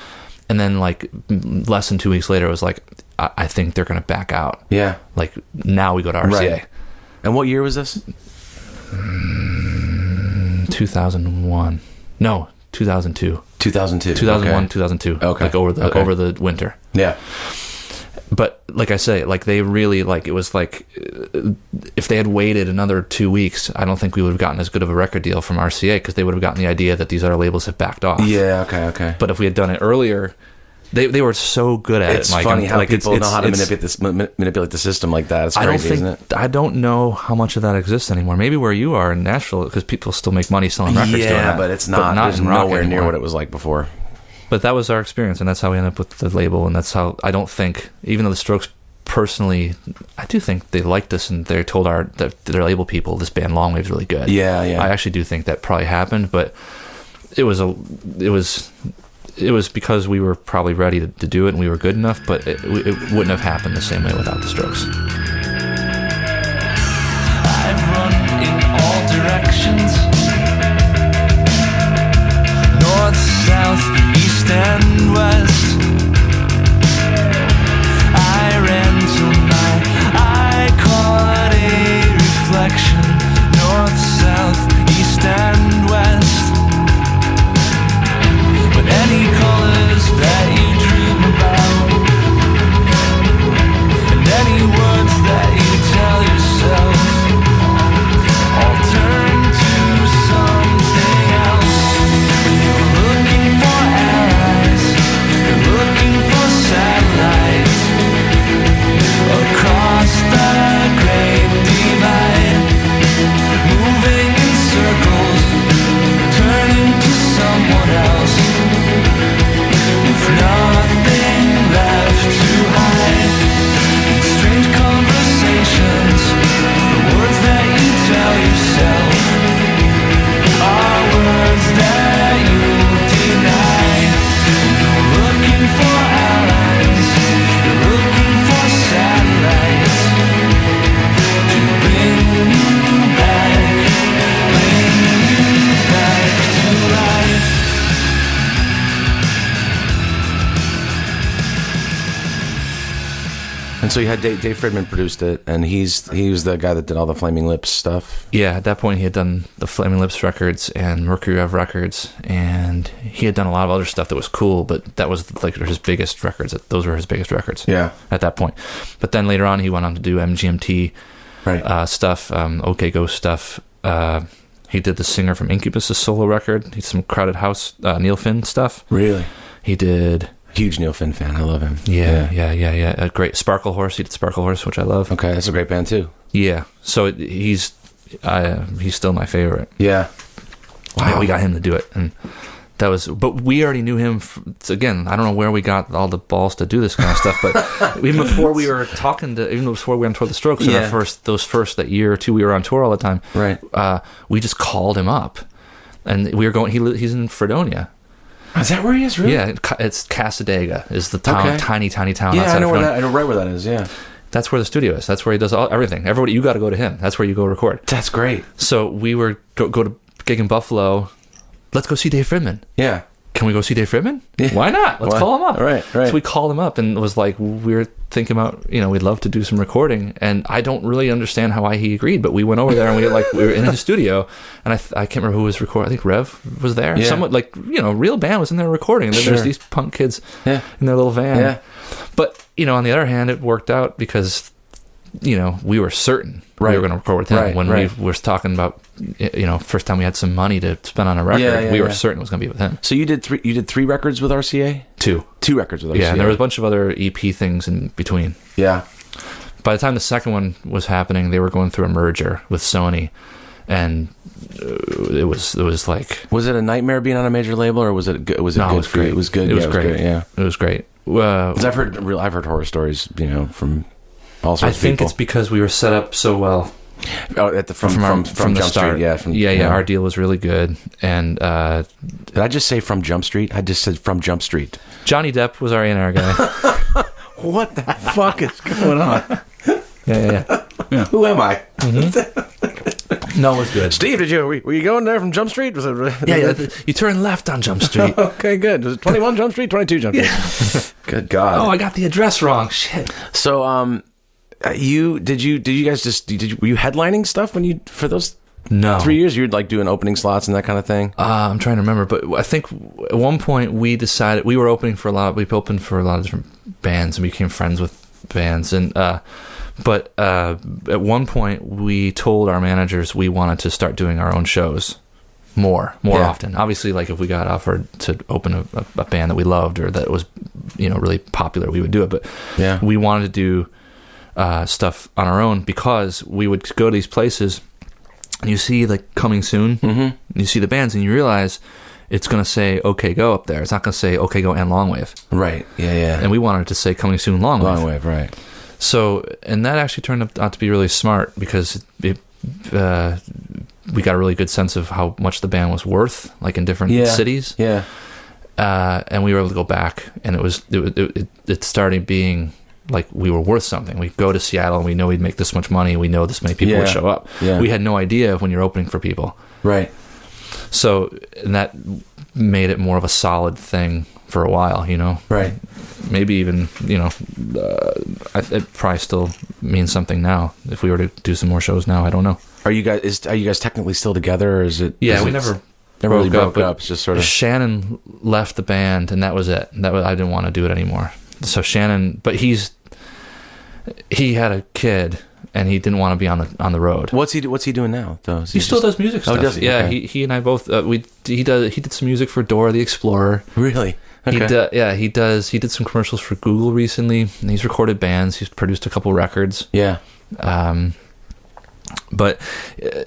[SPEAKER 4] And then like less than 2 weeks later, it was like, I think they're going to back out. Yeah. Like now we go to RCA. Right.
[SPEAKER 1] And what year was this?
[SPEAKER 4] 2001. No, 2002.
[SPEAKER 1] 2002.
[SPEAKER 4] 2001, 2002. Okay. Like over the winter. Yeah. But like I say, like they really like it was like if they had waited another 2 weeks, I don't think we would have gotten as good of a record deal from RCA because they would have gotten the idea that these other labels have backed off. Yeah, okay. But if we had done it earlier, they were so good at it.
[SPEAKER 1] It's funny how people know how to manipulate the system like that. It's crazy, isn't it?
[SPEAKER 4] I don't know how much of that exists anymore. Maybe where you are in Nashville, because people still make money selling records. Doing that.
[SPEAKER 1] But it's not. There's nowhere near what it was like before.
[SPEAKER 4] But that was our experience, and that's how we ended up with the label, and that's how I don't think, even though the Strokes personally, I do think they liked us, and they told their label people, this band Longwave is really good. Yeah. I actually do think that probably happened, but it was because we were probably ready to do it, and we were good enough, but it wouldn't have happened the same way without the Strokes.
[SPEAKER 5] I've run in all directions, north, south, east and west. I ran till night, I caught a reflection, north, south, east and west. But any colors that you dream about, and any words that you tell yourself, all turn to
[SPEAKER 1] So you had Dave Fridman produced it, and he was the guy that did all the Flaming Lips stuff.
[SPEAKER 4] Yeah, at that point he had done the Flaming Lips records and Mercury Rev records, and he had done a lot of other stuff that was cool, but that was like his biggest records. Those were his biggest records.
[SPEAKER 1] Yeah.
[SPEAKER 4] At that point. But then later on he went on to do MGMT stuff, OK Go stuff. He did the singer from Incubus' solo record. He did some Crowded House, Neil Finn stuff.
[SPEAKER 1] Really?
[SPEAKER 4] He did...
[SPEAKER 1] Huge Neil Finn fan. I love him.
[SPEAKER 4] Yeah. A great Sparkle Horse. He did Sparkle Horse, which I love.
[SPEAKER 1] Okay, that's a great band too.
[SPEAKER 4] Yeah. So he's still my favorite.
[SPEAKER 1] Yeah.
[SPEAKER 4] Wow. Yeah, we got him to do it, and that was. But we already knew him. Again, I don't know where we got all the balls to do this kind of stuff. But even before we were talking to, even before we went on tour, the Strokes, in that year or two, we were on tour all the time.
[SPEAKER 1] Right.
[SPEAKER 4] We just called him up, and we were going. He's in Fredonia.
[SPEAKER 1] Is that where he is, really?
[SPEAKER 4] Yeah, it's Casadega is the town, tiny town.
[SPEAKER 1] Yeah, I know I know right where that is. Yeah,
[SPEAKER 4] that's where the studio is. That's where he does everything. Everybody, you got to go to him. That's where you go record.
[SPEAKER 1] That's great.
[SPEAKER 4] So we were go to gig in Buffalo. Let's go see Dave Fridman.
[SPEAKER 1] Yeah.
[SPEAKER 4] Can we go see Dave Fridman?
[SPEAKER 1] Yeah.
[SPEAKER 4] Why not? Let's call him up.
[SPEAKER 1] Right.
[SPEAKER 4] So we called him up and was like, we were thinking about, we'd love to do some recording. And I don't really understand how he agreed, but we went over there and we were in his studio, and I can't remember who was recording. I think Rev was there.
[SPEAKER 1] Yeah.
[SPEAKER 4] Someone real band was in there recording. And then there's these punk kids in their little van.
[SPEAKER 1] Yeah.
[SPEAKER 4] But, on the other hand, it worked out because, we were certain we were going to record with him. When we were talking about, first time we had some money to spend on a record, we were certain it was going to be with him.
[SPEAKER 1] So you did three records with RCA? Two records with RCA.
[SPEAKER 4] Yeah, and there was a bunch of other EP things in between.
[SPEAKER 1] Yeah.
[SPEAKER 4] By the time the second one was happening, they were going through a merger with Sony, and it was like...
[SPEAKER 1] Was it a nightmare being on a major label, or was it good?
[SPEAKER 4] It was great.
[SPEAKER 1] It was good.
[SPEAKER 4] It was great.
[SPEAKER 1] Yeah,
[SPEAKER 4] it was great.
[SPEAKER 1] 'Cause I've heard horror stories, from all sorts of people. I
[SPEAKER 4] think it's because we were set up so well.
[SPEAKER 1] Oh, from Jump
[SPEAKER 4] start.
[SPEAKER 1] Street,
[SPEAKER 4] yeah. Our deal was really good, and
[SPEAKER 1] did I just say from Jump Street? I just said from Jump Street.
[SPEAKER 4] Johnny Depp was our A&R guy.
[SPEAKER 1] What the fuck is going on?
[SPEAKER 4] Yeah.
[SPEAKER 1] Who am I?
[SPEAKER 4] Mm-hmm. No, it was good.
[SPEAKER 1] Steve, were you going there from Jump Street? Was it?
[SPEAKER 4] Yeah. You turn left on Jump Street.
[SPEAKER 1] Okay, good. Was it 21 Jump Street, 22 Jump Street? Good God.
[SPEAKER 4] Oh, I got the address wrong. Shit.
[SPEAKER 1] So, were you headlining stuff for those 3 years? You would doing opening slots and that kind of thing?
[SPEAKER 4] I'm trying to remember, but I think at one point we decided we opened for a lot of different bands and became friends with bands, and but at one point we told our managers we wanted to start doing our own shows more often. Obviously, if we got offered to open a band that we loved or that was really popular, we would do it, but we wanted to do stuff on our own, because we would go to these places and you see Coming Soon, and you see the bands and you realize it's going to say OK Go up there. It's not going to say OK Go and Longwave.
[SPEAKER 1] Right. Yeah.
[SPEAKER 4] And we wanted it to say Coming Soon Longwave.
[SPEAKER 1] Longwave, right.
[SPEAKER 4] So, and that actually turned out to be really smart, because we got a really good sense of how much the band was worth, in different cities.
[SPEAKER 1] Yeah.
[SPEAKER 4] And we were able to go back, and it started being we were worth something. We'd go to Seattle and we know we'd make this much money. We know this many people would show up.
[SPEAKER 1] Yeah.
[SPEAKER 4] We had no idea when you're opening for people.
[SPEAKER 1] Right.
[SPEAKER 4] So, and that made it more of a solid thing for a while,
[SPEAKER 1] Right.
[SPEAKER 4] Maybe even, it probably still means something now. If we were to do some more shows now, I don't know.
[SPEAKER 1] Are you guys technically still together, or is it?
[SPEAKER 4] Yeah, we never
[SPEAKER 1] really broke up. It's just sort of...
[SPEAKER 4] Shannon left the band, and that was it. I didn't want to do it anymore. So Shannon, but he had a kid, and he didn't want to be on the road.
[SPEAKER 1] What's he doing now, though?
[SPEAKER 4] He still does music stuff.
[SPEAKER 1] Oh, does he?
[SPEAKER 4] Yeah,
[SPEAKER 1] Okay.
[SPEAKER 4] he and I both he did some music for Dora the Explorer.
[SPEAKER 1] Really? Okay.
[SPEAKER 4] He did some commercials for Google recently, and he's recorded bands. He's produced a couple records.
[SPEAKER 1] Yeah.
[SPEAKER 4] But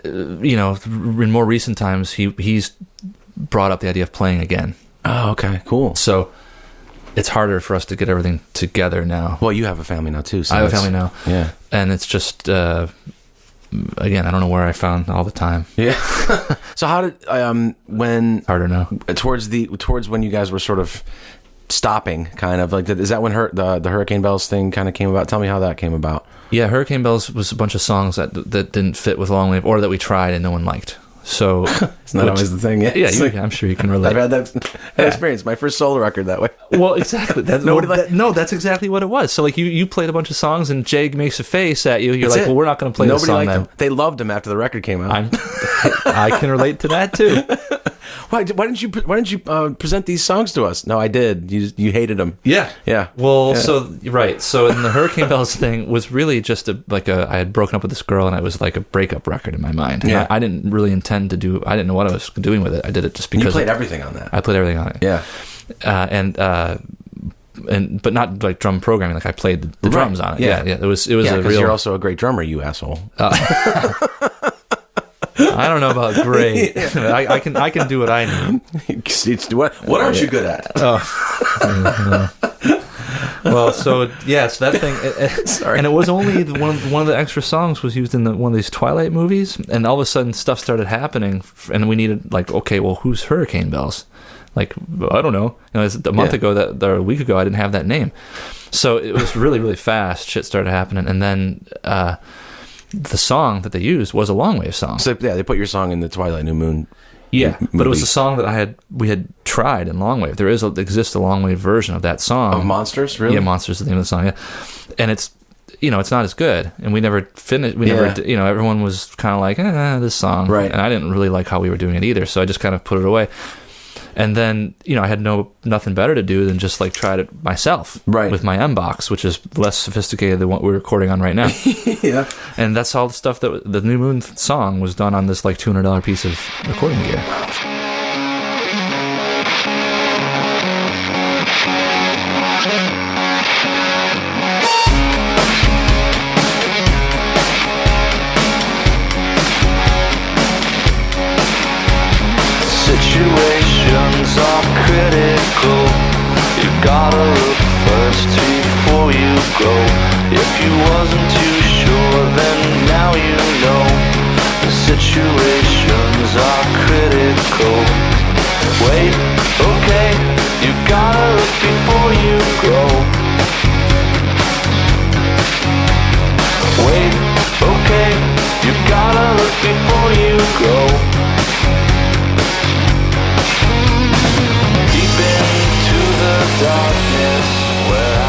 [SPEAKER 4] in more recent times, he's brought up the idea of playing again.
[SPEAKER 1] Oh, okay, cool.
[SPEAKER 4] So it's harder for us to get everything together now.
[SPEAKER 1] Well, you have a family now too. So
[SPEAKER 4] I have a family now.
[SPEAKER 1] Yeah.
[SPEAKER 4] And it's just, again, I don't know where I found all the time.
[SPEAKER 1] Yeah. So how did, when...
[SPEAKER 4] Harder now.
[SPEAKER 1] Towards when you guys were sort of stopping, kind of, is that when the Hurricane Bells thing kind of came about? Tell me how that came about.
[SPEAKER 4] Yeah, Hurricane Bells was a bunch of songs that didn't fit with Longwave, or that we tried and no one liked. So
[SPEAKER 1] it's not always the thing.
[SPEAKER 4] Yeah, I'm sure you can relate.
[SPEAKER 1] I've had that experience. My first solo record that way.
[SPEAKER 4] Well, exactly. That's exactly what it was. So like you played a bunch of songs and Jay makes a face at you. You're well, we're not going to play this song then.
[SPEAKER 1] Them. They loved him after the record came out.
[SPEAKER 4] I can relate to that too.
[SPEAKER 1] Why didn't you present these songs to us? No, I did. You hated them.
[SPEAKER 4] Yeah. Well,
[SPEAKER 1] yeah.
[SPEAKER 4] So right. So in the Hurricane Bells thing was really just I had broken up with this girl and it was like a breakup record in my mind.
[SPEAKER 1] Yeah.
[SPEAKER 4] I didn't really intend to do. I didn't know what I was doing with it. I did it just because
[SPEAKER 1] you played everything on that.
[SPEAKER 4] I played everything on it.
[SPEAKER 1] Yeah.
[SPEAKER 4] But not like drum programming. Like I played the drums on it. Yeah. It was a real.
[SPEAKER 1] You're also a great drummer, you asshole.
[SPEAKER 4] I don't know about great. Yeah. I can do what I need.
[SPEAKER 1] What aren't you good at?
[SPEAKER 4] Well, so that thing. Sorry. And it was only one of the extra songs was used in one of these Twilight movies, and all of a sudden stuff started happening, and we needed okay, well, who's Hurricane Bells? Like, I don't know. A month ago, or a week ago, I didn't have that name, so it was really really fast. Shit started happening, and then. The song that they used was a Longwave song.
[SPEAKER 1] So they put your song in the Twilight New Moon.
[SPEAKER 4] Yeah, but it was a song that we had tried in Longwave. There exists a Longwave version of that song.
[SPEAKER 1] Of Monsters, really?
[SPEAKER 4] Yeah, Monsters is the name of the song. Yeah, and it's it's not as good. And we never finished. We never everyone was kind of like this song,
[SPEAKER 1] right?
[SPEAKER 4] And I didn't really like how we were doing it either, so I just kind of put it away. And then, I had nothing better to do than just tried it myself with my M-Box, which is less sophisticated than what we're recording on right now.
[SPEAKER 1] Yeah.
[SPEAKER 4] And that's all the stuff that the New Moon song was done on this $200 piece of recording gear.
[SPEAKER 5] Situations are critical. You gotta look first before you go. If you wasn't too sure, then now you know. The situations are critical. Wait, okay, you gotta look before you go. Wait, okay, you gotta look before you go. Darkness where I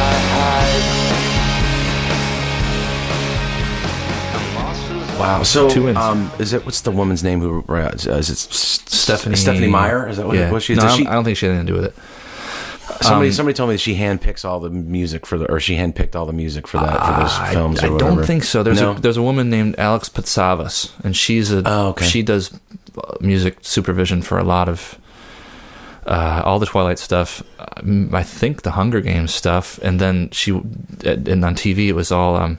[SPEAKER 5] hide.
[SPEAKER 1] Wow. So, what's the woman's name who? Is it Stephanie Meyer? Is that what she?
[SPEAKER 4] No, I don't think she had anything to do with it.
[SPEAKER 1] Somebody told me that she handpicks all the music or she handpicked all the music for those films.
[SPEAKER 4] I don't think so. There's a woman named Alex Patsavas, and she does music supervision for a lot of. All the Twilight stuff, I think the Hunger Games stuff, and then and on TV it was all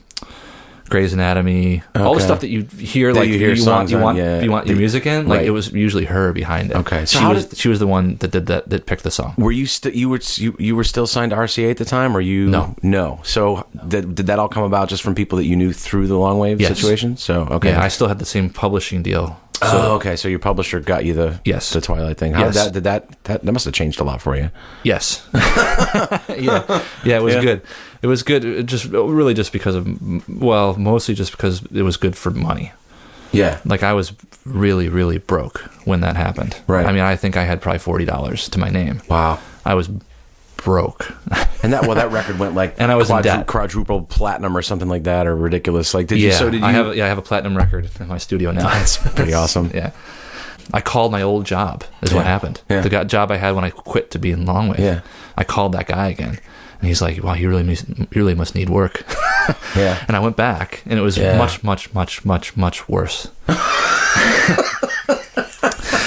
[SPEAKER 4] Grey's Anatomy, all the stuff that you hear, you want your music in, it was usually her behind it.
[SPEAKER 1] Okay,
[SPEAKER 4] so she was the one that did that picked the song.
[SPEAKER 1] Were you you were still signed to RCA at the time, or you? No. So did that all come about just from people that you knew through the Longwave situation? So okay,
[SPEAKER 4] yeah, I still had the same publishing deal.
[SPEAKER 1] So, okay. So your publisher got you the Twilight thing. How did that must have changed a lot for you.
[SPEAKER 4] Yes. Yeah. It was good. It was good. Just because of mostly just because it was good for money.
[SPEAKER 1] Yeah.
[SPEAKER 4] I was really, really broke when that happened.
[SPEAKER 1] Right.
[SPEAKER 4] I mean, I think I had probably $40 to my name.
[SPEAKER 1] Wow.
[SPEAKER 4] I was broke.
[SPEAKER 1] And that record went
[SPEAKER 4] and I was in debt.
[SPEAKER 1] Quadruple platinum or something like that, or ridiculous. I
[SPEAKER 4] have a platinum record in my studio now.
[SPEAKER 1] That's pretty awesome.
[SPEAKER 4] Yeah. I called my old job is what happened.
[SPEAKER 1] Yeah.
[SPEAKER 4] The job I had when I quit to be in Longwave. Yeah. I called that guy again. And he's like, wow, you really must need work.
[SPEAKER 1] Yeah.
[SPEAKER 4] And I went back, and it was much, much, much, much, much worse.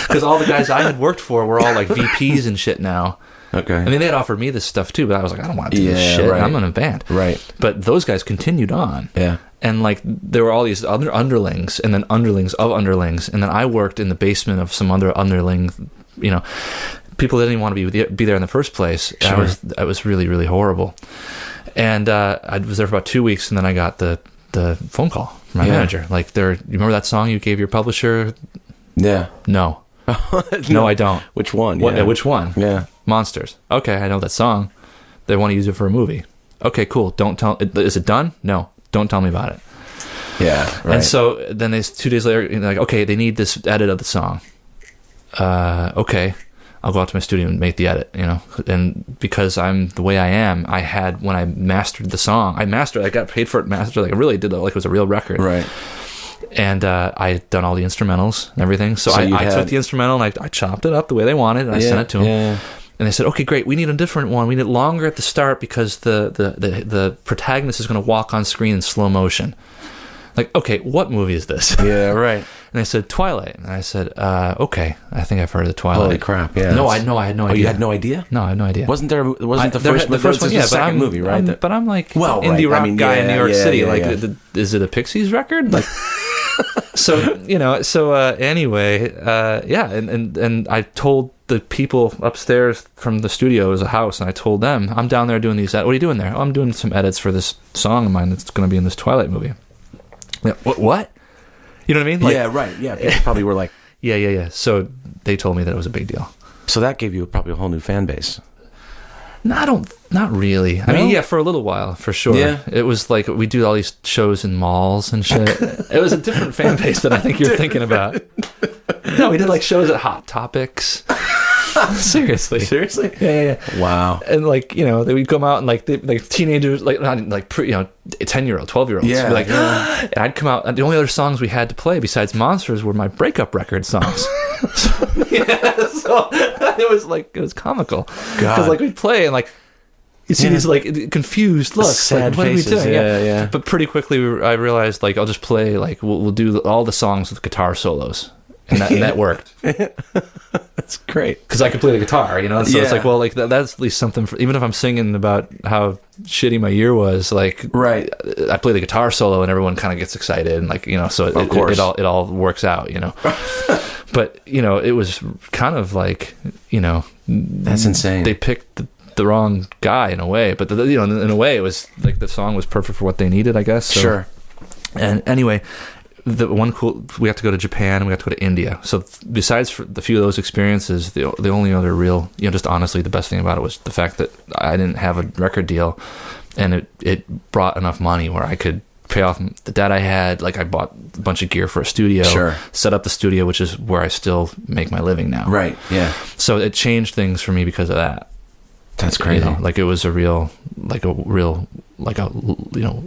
[SPEAKER 4] Because all the guys I had worked for were all VPs and shit now.
[SPEAKER 1] Okay.
[SPEAKER 4] I mean, they had offered me this stuff too, but I was like, I don't want to do this shit. Right. I'm in a band.
[SPEAKER 1] Right.
[SPEAKER 4] But those guys continued on.
[SPEAKER 1] Yeah.
[SPEAKER 4] And there were all these other underlings, and then underlings of underlings, and then I worked in the basement of some other underling. People that didn't want to be there in the first place.
[SPEAKER 1] Sure.
[SPEAKER 4] That was really, really horrible. And I was there for about 2 weeks, and then I got the phone call from my manager. You remember that song you gave your publisher?
[SPEAKER 1] Yeah.
[SPEAKER 4] No. No, I don't.
[SPEAKER 1] Which one?
[SPEAKER 4] Which one?
[SPEAKER 1] Yeah.
[SPEAKER 4] Monsters. Okay, I know that song. They want to use it for a movie. Okay, cool. Don't tell. Is it done? No. Don't tell me about it.
[SPEAKER 1] Yeah, right.
[SPEAKER 4] And so then 2 days later, like, okay, they need this edit of the song. Okay, I'll go out to my studio and make the edit, and because I'm the way I am, when I mastered the song, I got paid for it, mastered, like I really did it like it was a real record.
[SPEAKER 1] Right.
[SPEAKER 4] And I had done all the instrumentals and everything. So I took the instrumental and I chopped it up the way they wanted, and I sent it to them.
[SPEAKER 1] Yeah.
[SPEAKER 4] And they said, okay, great, we need a different one. We need it longer at the start because the protagonist is going to walk on screen in slow motion. Like, okay, what movie is this?
[SPEAKER 1] Yeah, right.
[SPEAKER 4] And they said, Twilight. And I said, okay, I think I've heard of the Twilight.
[SPEAKER 1] Holy crap, yeah.
[SPEAKER 4] No, I had no idea.
[SPEAKER 1] Oh, you had no idea?
[SPEAKER 4] No, I had no idea.
[SPEAKER 1] Wasn't the first one, yeah, the second movie, right?
[SPEAKER 4] But I'm like,
[SPEAKER 1] well,
[SPEAKER 4] indie rock guy in New York City.
[SPEAKER 1] Yeah.
[SPEAKER 4] Is it a Pixies record? Like, anyway, and I told the people upstairs from the studio, it was a house, and I told them, I'm down there doing these. What are you doing there? Oh, I'm doing some edits for this song of mine that's going to be in this Twilight movie. Yeah, what? You know what I mean? Like,
[SPEAKER 1] yeah, right. Yeah, people probably were like...
[SPEAKER 4] Yeah. So they told me that it was a big deal.
[SPEAKER 1] So that gave you probably a whole new fan base.
[SPEAKER 4] No, not really.
[SPEAKER 1] No?
[SPEAKER 4] I mean, yeah, for a little while, for sure.
[SPEAKER 1] Yeah.
[SPEAKER 4] It was like we do all these shows in malls and shit. It was a different fan base than I think you're thinking about. No, we did like shows at Hot Topics. Seriously? Yeah.
[SPEAKER 1] Wow.
[SPEAKER 4] And like, they would come out and like teenagers, like not like 10-year-old, 12-year-olds.
[SPEAKER 1] Yeah.
[SPEAKER 4] Be like, and I'd come out, and the only other songs we had to play besides Monsters were my breakup record songs. So it was comical because like we'd play and like you see these like confused looks,
[SPEAKER 1] sad
[SPEAKER 4] like, what
[SPEAKER 1] faces.
[SPEAKER 4] are we doing?
[SPEAKER 1] Yeah.
[SPEAKER 4] But pretty quickly I realized like I'll just play like we'll do all the songs with guitar solos. And that worked.
[SPEAKER 1] That's great.
[SPEAKER 4] Because I could play the guitar, And so it's like, well, like that's at least something. Even if I'm singing about how shitty my year was, like,
[SPEAKER 1] right,
[SPEAKER 4] I play the guitar solo and everyone kind of gets excited, and like, so it all works out, But it was kind of like,
[SPEAKER 1] that's insane.
[SPEAKER 4] They picked the wrong guy in a way, but in a way, it was like the song was perfect for what they needed, I guess. So.
[SPEAKER 1] Sure.
[SPEAKER 4] And anyway. We got to go to Japan and we got to go to India. So besides for the few of those experiences, the only other real, just honestly, the best thing about it was the fact that I didn't have a record deal, and it brought enough money where I could pay off the debt I had. Like I bought a bunch of gear for a studio,
[SPEAKER 1] sure,
[SPEAKER 4] set up the studio, which is where I still make my living now.
[SPEAKER 1] Right. Yeah.
[SPEAKER 4] So it changed things for me because of that.
[SPEAKER 1] That's crazy.
[SPEAKER 4] Like it was a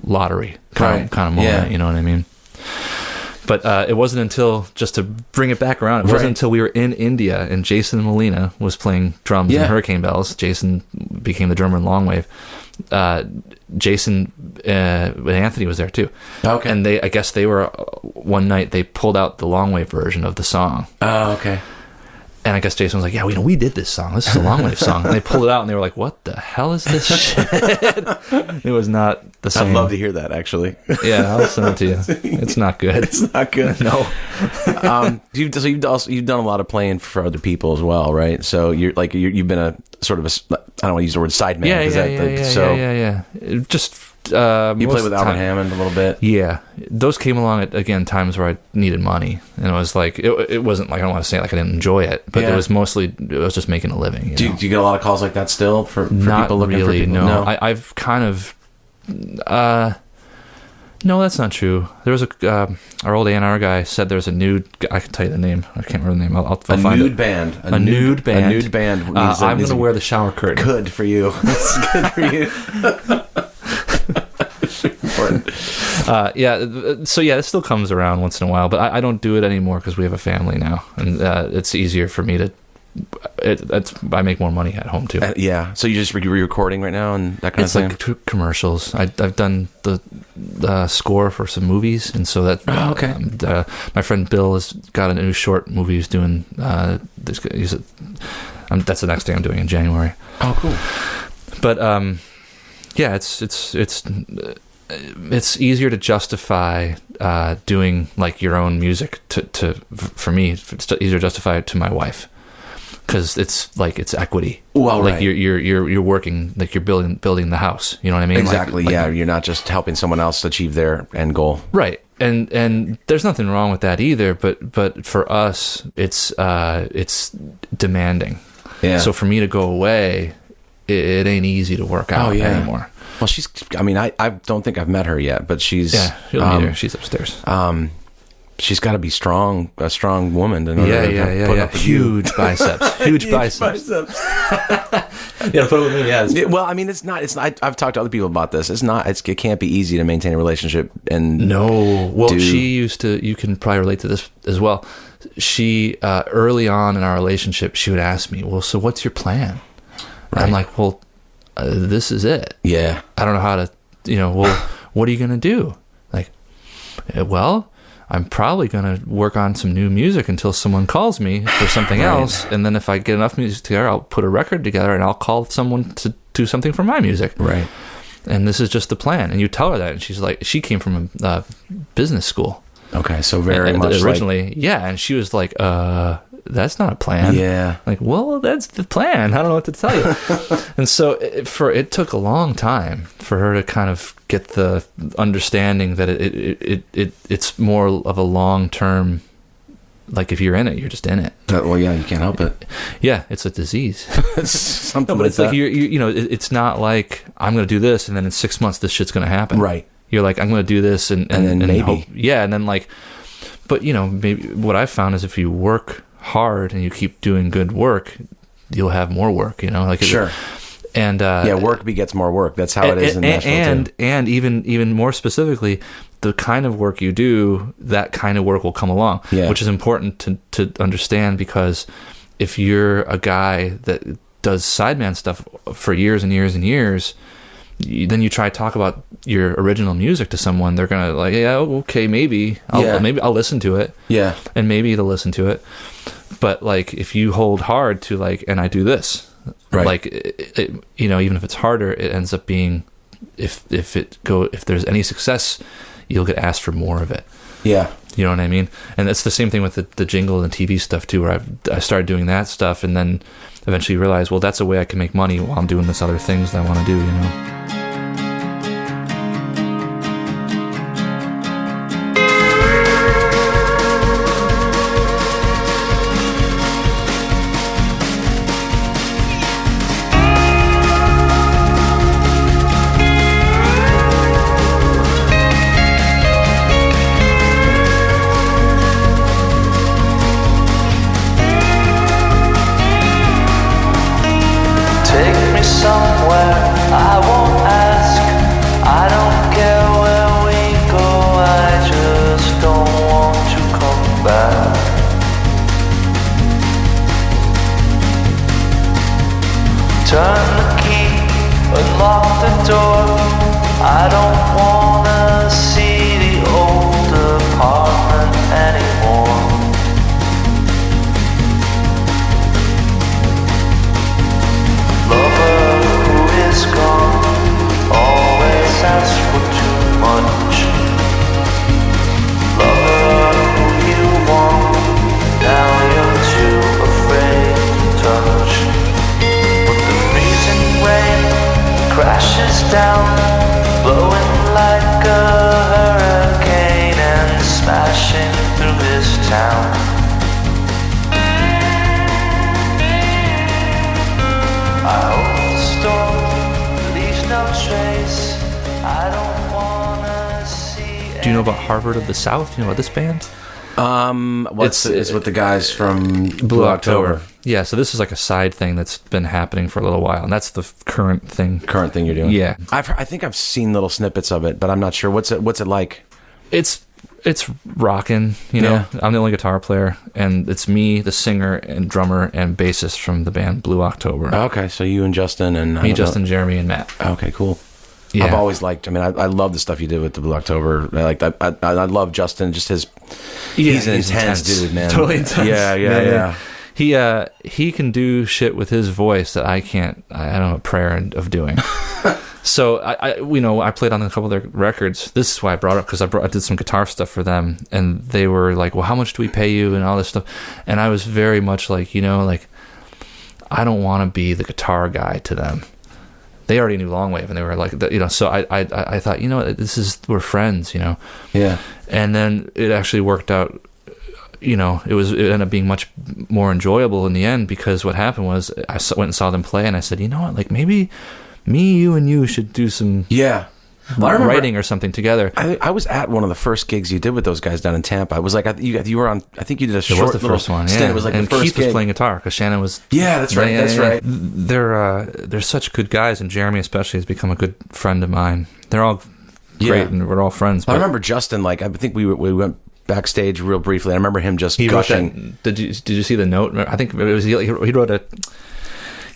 [SPEAKER 4] lottery kind of moment.
[SPEAKER 1] Yeah.
[SPEAKER 4] You know what I mean? But it wasn't until, just to bring it back around, it wasn't until we were in India and Jason Molina was playing drums in Hurricane Bells. Jason became the drummer in Longwave. Jason and Anthony was there too.
[SPEAKER 1] Okay.
[SPEAKER 4] And I guess they were, one night they pulled out the Longwave version of the song.
[SPEAKER 1] Oh, okay.
[SPEAKER 4] And I guess Jason was like, yeah, we did this song. This is a Longwave song. And they pulled it out and they were like, what the hell is this shit? It was not the same.
[SPEAKER 1] I'd love to hear that, actually.
[SPEAKER 4] Yeah, I'll send it to you. It's not good.
[SPEAKER 1] It's not good.
[SPEAKER 4] No.
[SPEAKER 1] You've done a lot of playing for other people as well, right? So you've been a sort of I don't want to use the word sideman.
[SPEAKER 4] Yeah. Just
[SPEAKER 1] you played with Albert Hammond a little bit.
[SPEAKER 4] Yeah, those came along at times where I needed money, and it was like it wasn't like, I don't want to say like I didn't enjoy it, but it was mostly just making a living. Do
[SPEAKER 1] you get a lot of calls like that still for
[SPEAKER 4] not
[SPEAKER 1] people looking
[SPEAKER 4] really,
[SPEAKER 1] for people?
[SPEAKER 4] No. I've kind of no, that's not true. There was our old A&R guy said there's a nude. I can tell you the name. I can't remember the name. I'll find
[SPEAKER 1] nude
[SPEAKER 4] it.
[SPEAKER 1] Band.
[SPEAKER 4] A nude band.
[SPEAKER 1] A nude band.
[SPEAKER 4] I'm going to wear the shower curtain.
[SPEAKER 1] Good for you. That's good for you. Important.
[SPEAKER 4] So this still comes around once in a while, but I don't do it anymore because we have a family now, and it's easier for me to. I make more money at home too.
[SPEAKER 1] So you just re-recording right now and that kind of thing.
[SPEAKER 4] It's like commercials. I've done the score for some movies, and so that.
[SPEAKER 1] Oh, okay.
[SPEAKER 4] My friend Bill has got a new short movie he's doing. That's the next thing I'm doing in January.
[SPEAKER 1] Oh, cool.
[SPEAKER 4] But it's easier to justify doing like your own music for me. It's easier to justify it to my wife because it's like it's equity.
[SPEAKER 1] Well,
[SPEAKER 4] like
[SPEAKER 1] right.
[SPEAKER 4] you're working, like you're building the house. You know what I mean?
[SPEAKER 1] Exactly. You're not just helping someone else achieve their end goal.
[SPEAKER 4] Right. And there's nothing wrong with that either. But for us, it's demanding. Yeah. So for me to go away, it ain't easy to work out anymore.
[SPEAKER 1] Well, I don't think I've met her yet, but she's...
[SPEAKER 4] Yeah, you'll meet her. She's upstairs.
[SPEAKER 1] She's got to be a strong woman to know put up with
[SPEAKER 4] huge biceps. Huge biceps. Yeah, put it with me. Yeah.
[SPEAKER 1] Well, I mean, it's not. I've talked to other people about this. It can't be easy to maintain a relationship. And
[SPEAKER 4] no. Well, she used to. You can probably relate to this as well. She early on in our relationship, she would ask me, "Well, so what's your plan?" Right. I'm like, "Well, this is it.
[SPEAKER 1] Yeah.
[SPEAKER 4] I don't know how to. Well, what are you gonna do? Like, well." I'm probably going to work on some new music until someone calls me for something else. And then if I get enough music together, I'll put a record together and I'll call someone to do something for my music.
[SPEAKER 1] Right.
[SPEAKER 4] And this is just the plan. And you tell her that. And she's like, she came from a business school.
[SPEAKER 1] Okay. So very much
[SPEAKER 4] originally. Yeah. And she was like, that's not a plan.
[SPEAKER 1] Yeah.
[SPEAKER 4] Like, well, that's the plan. I don't know what to tell you. And so it took a long time for her to kind of get the understanding that it's more of a long-term, like if you're in it, you're just in it.
[SPEAKER 1] Well, yeah, you can't help it.
[SPEAKER 4] Yeah, it's a disease.
[SPEAKER 1] It's something
[SPEAKER 4] but it's like it's not like I'm going to do this and then in 6 months this shit's going to happen.
[SPEAKER 1] Right.
[SPEAKER 4] You're like, I'm going to do this and
[SPEAKER 1] then maybe.
[SPEAKER 4] Hope, yeah, and then like, but maybe what I've found is if you work hard and you keep doing good work, you'll have more work.
[SPEAKER 1] Sure.
[SPEAKER 4] And
[SPEAKER 1] work begets more work. That's how it is in Nashville too.
[SPEAKER 4] And even more specifically, the kind of work you do, that kind of work will come along, which is important to understand, because if you're a guy that does sideman stuff for years and years and years, then you try to talk about your original music to someone, they're gonna like, yeah, okay, maybe I'll listen to it, and maybe they'll listen to it. But like, if you hold hard to like, and I do this, right? Like, even if it's harder, it ends up being, if there's any success, you'll get asked for more of it. Yeah, you know what I mean. And it's the same thing with the jingle and TV stuff too, where I started doing that stuff, and then eventually realized, well, that's a way I can make money while I'm doing this other things that I want to do. Do you know about Harvard of the South? Do you know about this band?
[SPEAKER 1] It's with the guys from
[SPEAKER 4] Blue October. Yeah, so this is like a side thing that's been happening for a little while, and that's the current thing.
[SPEAKER 1] Current thing you're doing.
[SPEAKER 4] Yeah,
[SPEAKER 1] I think I've seen little snippets of it, but I'm not sure. What's it like?
[SPEAKER 4] It's rocking. I'm the only guitar player, and it's me, the singer and drummer and bassist from the band Blue October.
[SPEAKER 1] Okay, so you and Justin and
[SPEAKER 4] Justin, Jeremy, and Matt.
[SPEAKER 1] Okay, cool.
[SPEAKER 4] Yeah.
[SPEAKER 1] I've always liked. I mean, I love the stuff you did with the Blue October. I love Justin. Just he's an intense dude, man.
[SPEAKER 4] Totally intense.
[SPEAKER 1] Yeah.
[SPEAKER 4] He can do shit with his voice that I can't. I don't have a prayer of doing. So I played on a couple of their records. This is why I brought it, because I did some guitar stuff for them, and they were like, "Well, how much do we pay you?" and all this stuff. And I was very much like, I don't want to be the guitar guy to them. They already knew Longwave, and they were like, So I thought, we're friends,
[SPEAKER 1] Yeah.
[SPEAKER 4] And then it actually worked out. It ended up being much more enjoyable in the end, because what happened was I went and saw them play, and I said, maybe me, you, and you should do some writing or something together.
[SPEAKER 1] I was at one of the first gigs you did with those guys down in Tampa. I was like, you were on. I think you did a short.
[SPEAKER 4] It was the first one.
[SPEAKER 1] Stint.
[SPEAKER 4] Yeah,
[SPEAKER 1] It was like
[SPEAKER 4] and
[SPEAKER 1] the first
[SPEAKER 4] Keith
[SPEAKER 1] gig.
[SPEAKER 4] was playing guitar because Shannon was.
[SPEAKER 1] Yeah, that's right. That's right.
[SPEAKER 4] They're such good guys, and Jeremy especially has become a good friend of mine. They're all great, and we're all friends.
[SPEAKER 1] I remember Justin. Like, I think we went backstage real briefly. I remember him just gushing.
[SPEAKER 4] Did you see the note? I think it was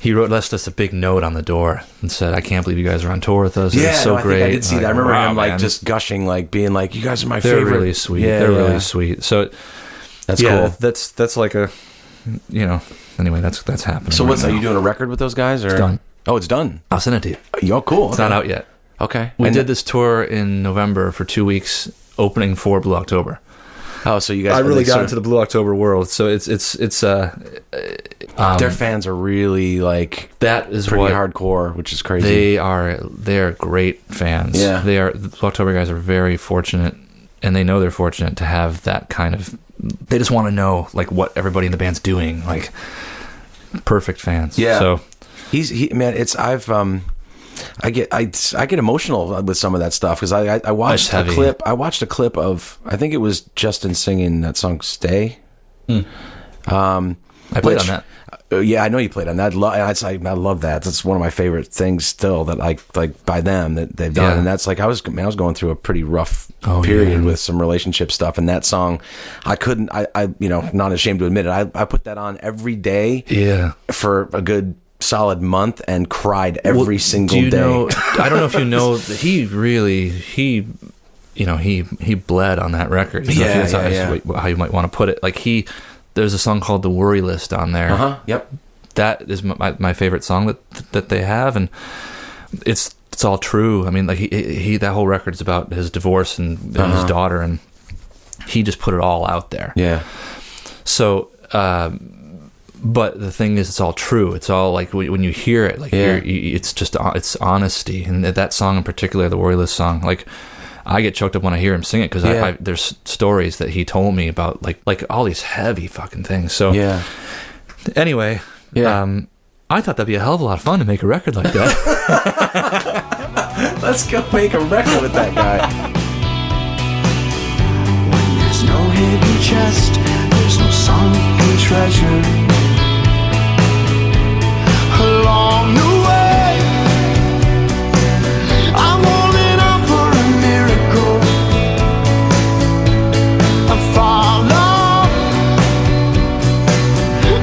[SPEAKER 4] he wrote us a big note on the door and said, "I can't believe you guys are on tour with us. It's so great."
[SPEAKER 1] I did see that. I remember him like just gushing, like being like, "You guys are my favorite."
[SPEAKER 4] They're really sweet. They're really sweet. So
[SPEAKER 1] that's cool.
[SPEAKER 4] That's like a, anyway, that's happening.
[SPEAKER 1] So
[SPEAKER 4] right
[SPEAKER 1] are
[SPEAKER 4] now.
[SPEAKER 1] you doing a record with those guys? Or?
[SPEAKER 4] It's done.
[SPEAKER 1] Oh, it's done.
[SPEAKER 4] I'll send it to you.
[SPEAKER 1] Yo, cool.
[SPEAKER 4] It's not out yet.
[SPEAKER 1] Okay.
[SPEAKER 4] We did this tour in November for 2 weeks, opening for Blue October.
[SPEAKER 1] Oh, so you guys?
[SPEAKER 4] I really got into the Blue October world. So it's
[SPEAKER 1] their fans are really like
[SPEAKER 4] that is
[SPEAKER 1] pretty
[SPEAKER 4] what
[SPEAKER 1] hardcore, which is crazy.
[SPEAKER 4] They're great fans.
[SPEAKER 1] Yeah,
[SPEAKER 4] the Blue October guys are very fortunate, and they know they're fortunate to have that kind of. They just want to know like what everybody in the band's doing, like perfect fans.
[SPEAKER 1] Yeah.
[SPEAKER 4] So
[SPEAKER 1] I get emotional with some of that stuff because I watched a clip. I watched a clip of, I think it was Justin singing that song "Stay."
[SPEAKER 4] I played on that.
[SPEAKER 1] Yeah, I know you played on that. I love that. That's one of my favorite things still that like by them that they've done.
[SPEAKER 4] Yeah.
[SPEAKER 1] And that's like I was going through a pretty rough period with some relationship stuff. And that song, I not ashamed to admit it. I put that on every day.
[SPEAKER 4] Yeah.
[SPEAKER 1] For a good solid month and cried every single day.
[SPEAKER 4] I don't know if you know that he bled on that record. That's how you might want to put it. Like there's a song called "The Worry List" on there.
[SPEAKER 1] Yep.
[SPEAKER 4] That is my favorite song that they have, and it's all true. I mean, like he that whole record is about his divorce and his daughter, and he just put it all out there.
[SPEAKER 1] Yeah.
[SPEAKER 4] So. But the thing is, it's all true. It's all like when you hear it, like it's honesty. And that song in particular, the Worry List song, like I get choked up when I hear him sing it because there's stories that he told me about like all these heavy fucking things. So anyway, I thought that'd be a hell of a lot of fun to make a record like that.
[SPEAKER 1] Let's go make a record with that guy.
[SPEAKER 5] When there's no hidden chest, there's no sunken treasure. Along the way, I'm holding out for a miracle. I follow.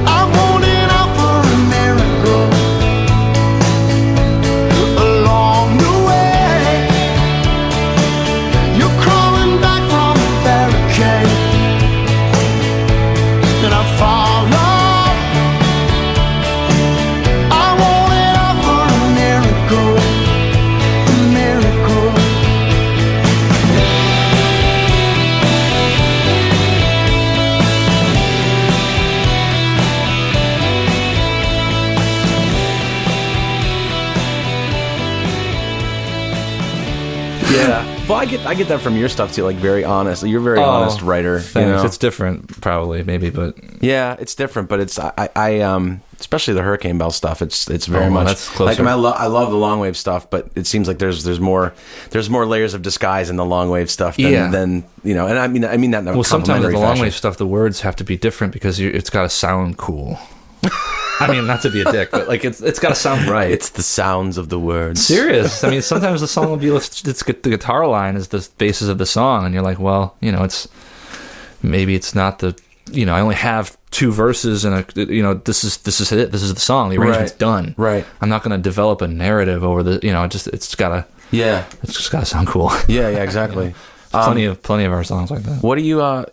[SPEAKER 5] I'm holding out for a miracle. Along the way, you're crawling back from the barricade, and I follow.
[SPEAKER 1] Yeah. Well, I get that from your stuff too. Like very honest. You're a very honest writer.
[SPEAKER 4] Thanks. It's different, probably, maybe, but
[SPEAKER 1] yeah, it's different. But it's I especially the Hurricane Bells stuff. It's very much
[SPEAKER 4] that's closer.
[SPEAKER 1] like I love the Longwave stuff, but it seems like there's more layers of disguise in the Longwave stuff than And I mean that. In a
[SPEAKER 4] well, sometimes in the
[SPEAKER 1] fashion.
[SPEAKER 4] Longwave stuff, the words have to be different because it's got to sound cool. I mean, not to be a dick, but like it's got to sound right.
[SPEAKER 1] It's the sounds of the words.
[SPEAKER 4] Serious. I mean, sometimes the song will be the guitar line is the basis of the song, and you're like, well, it's not the I only have 2 verses and this is it. This is the song. The arrangement's done.
[SPEAKER 1] Right. I'm
[SPEAKER 4] not going to develop a narrative over the it's got to sound cool.
[SPEAKER 1] Yeah. Exactly.
[SPEAKER 4] Plenty of our songs like that.
[SPEAKER 1] What do you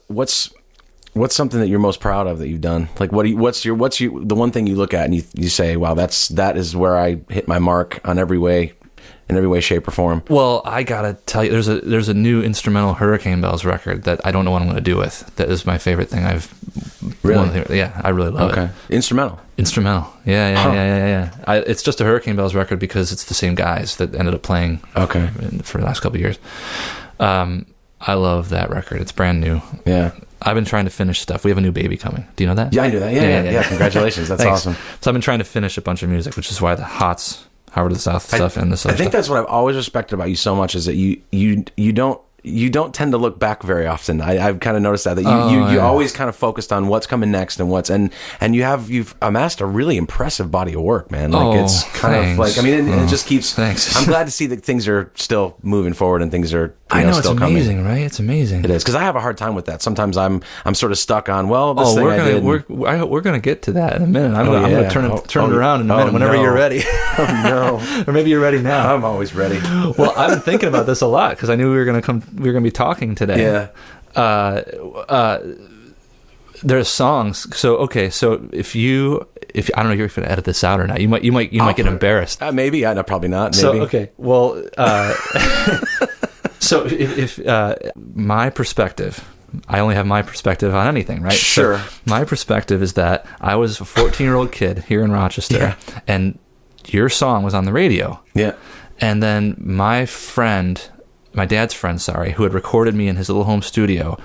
[SPEAKER 1] what's something that you're most proud of that you've done? Like what's the one thing you look at and you say, wow, that is where I hit my mark on every way, in every way, shape, or form?
[SPEAKER 4] Well, I gotta tell you, there's a new instrumental Hurricane Bells record that I don't know what I'm gonna do with. That is my favorite thing.
[SPEAKER 1] Really?
[SPEAKER 4] I really love it.
[SPEAKER 1] Instrumental.
[SPEAKER 4] Yeah. It's just a Hurricane Bells record because it's the same guys that ended up playing for the last couple of years. I love that record. It's brand new.
[SPEAKER 1] Yeah.
[SPEAKER 4] I've been trying to finish stuff. We have a new baby coming. Do you know that?
[SPEAKER 1] Yeah, I knew that. Yeah. Congratulations. That's awesome.
[SPEAKER 4] So I've been trying to finish a bunch of music, which is why the Hots Howard of the South stuff and this
[SPEAKER 1] I
[SPEAKER 4] other
[SPEAKER 1] think
[SPEAKER 4] stuff.
[SPEAKER 1] that's what I've always respected about you so much is that you don't tend to look back very often. I've kind of noticed that you always kind of focused on what's coming next and you've amassed a really impressive body of work, man. Like it's kind of like, I mean, it just keeps.
[SPEAKER 4] Thanks.
[SPEAKER 1] I'm glad to see that things are still moving forward and things are.
[SPEAKER 4] I know,
[SPEAKER 1] still
[SPEAKER 4] it's
[SPEAKER 1] coming.
[SPEAKER 4] amazing, right? It's amazing.
[SPEAKER 1] It is because I have a hard time with that. Sometimes I'm sort of stuck on this thing
[SPEAKER 4] we're gonna get to that in a minute. I'm gonna turn it around in a minute whenever you're ready.
[SPEAKER 1] Oh no,
[SPEAKER 4] or maybe you're ready now.
[SPEAKER 1] I'm always ready.
[SPEAKER 4] Well, I've been thinking about this a lot because I knew we were gonna be talking today.
[SPEAKER 1] Yeah.
[SPEAKER 4] There's songs. So if I don't know if you're going to edit this out or not, you might get embarrassed.
[SPEAKER 1] Maybe. No, probably not. Maybe.
[SPEAKER 4] So okay. Well, so if my perspective, I only have my perspective on anything, right?
[SPEAKER 1] Sure.
[SPEAKER 4] So my perspective is that I was a 14-year-old kid here in Rochester, and your song was on the radio.
[SPEAKER 1] Yeah.
[SPEAKER 4] And then my dad's friend, who had recorded me in his little home studio,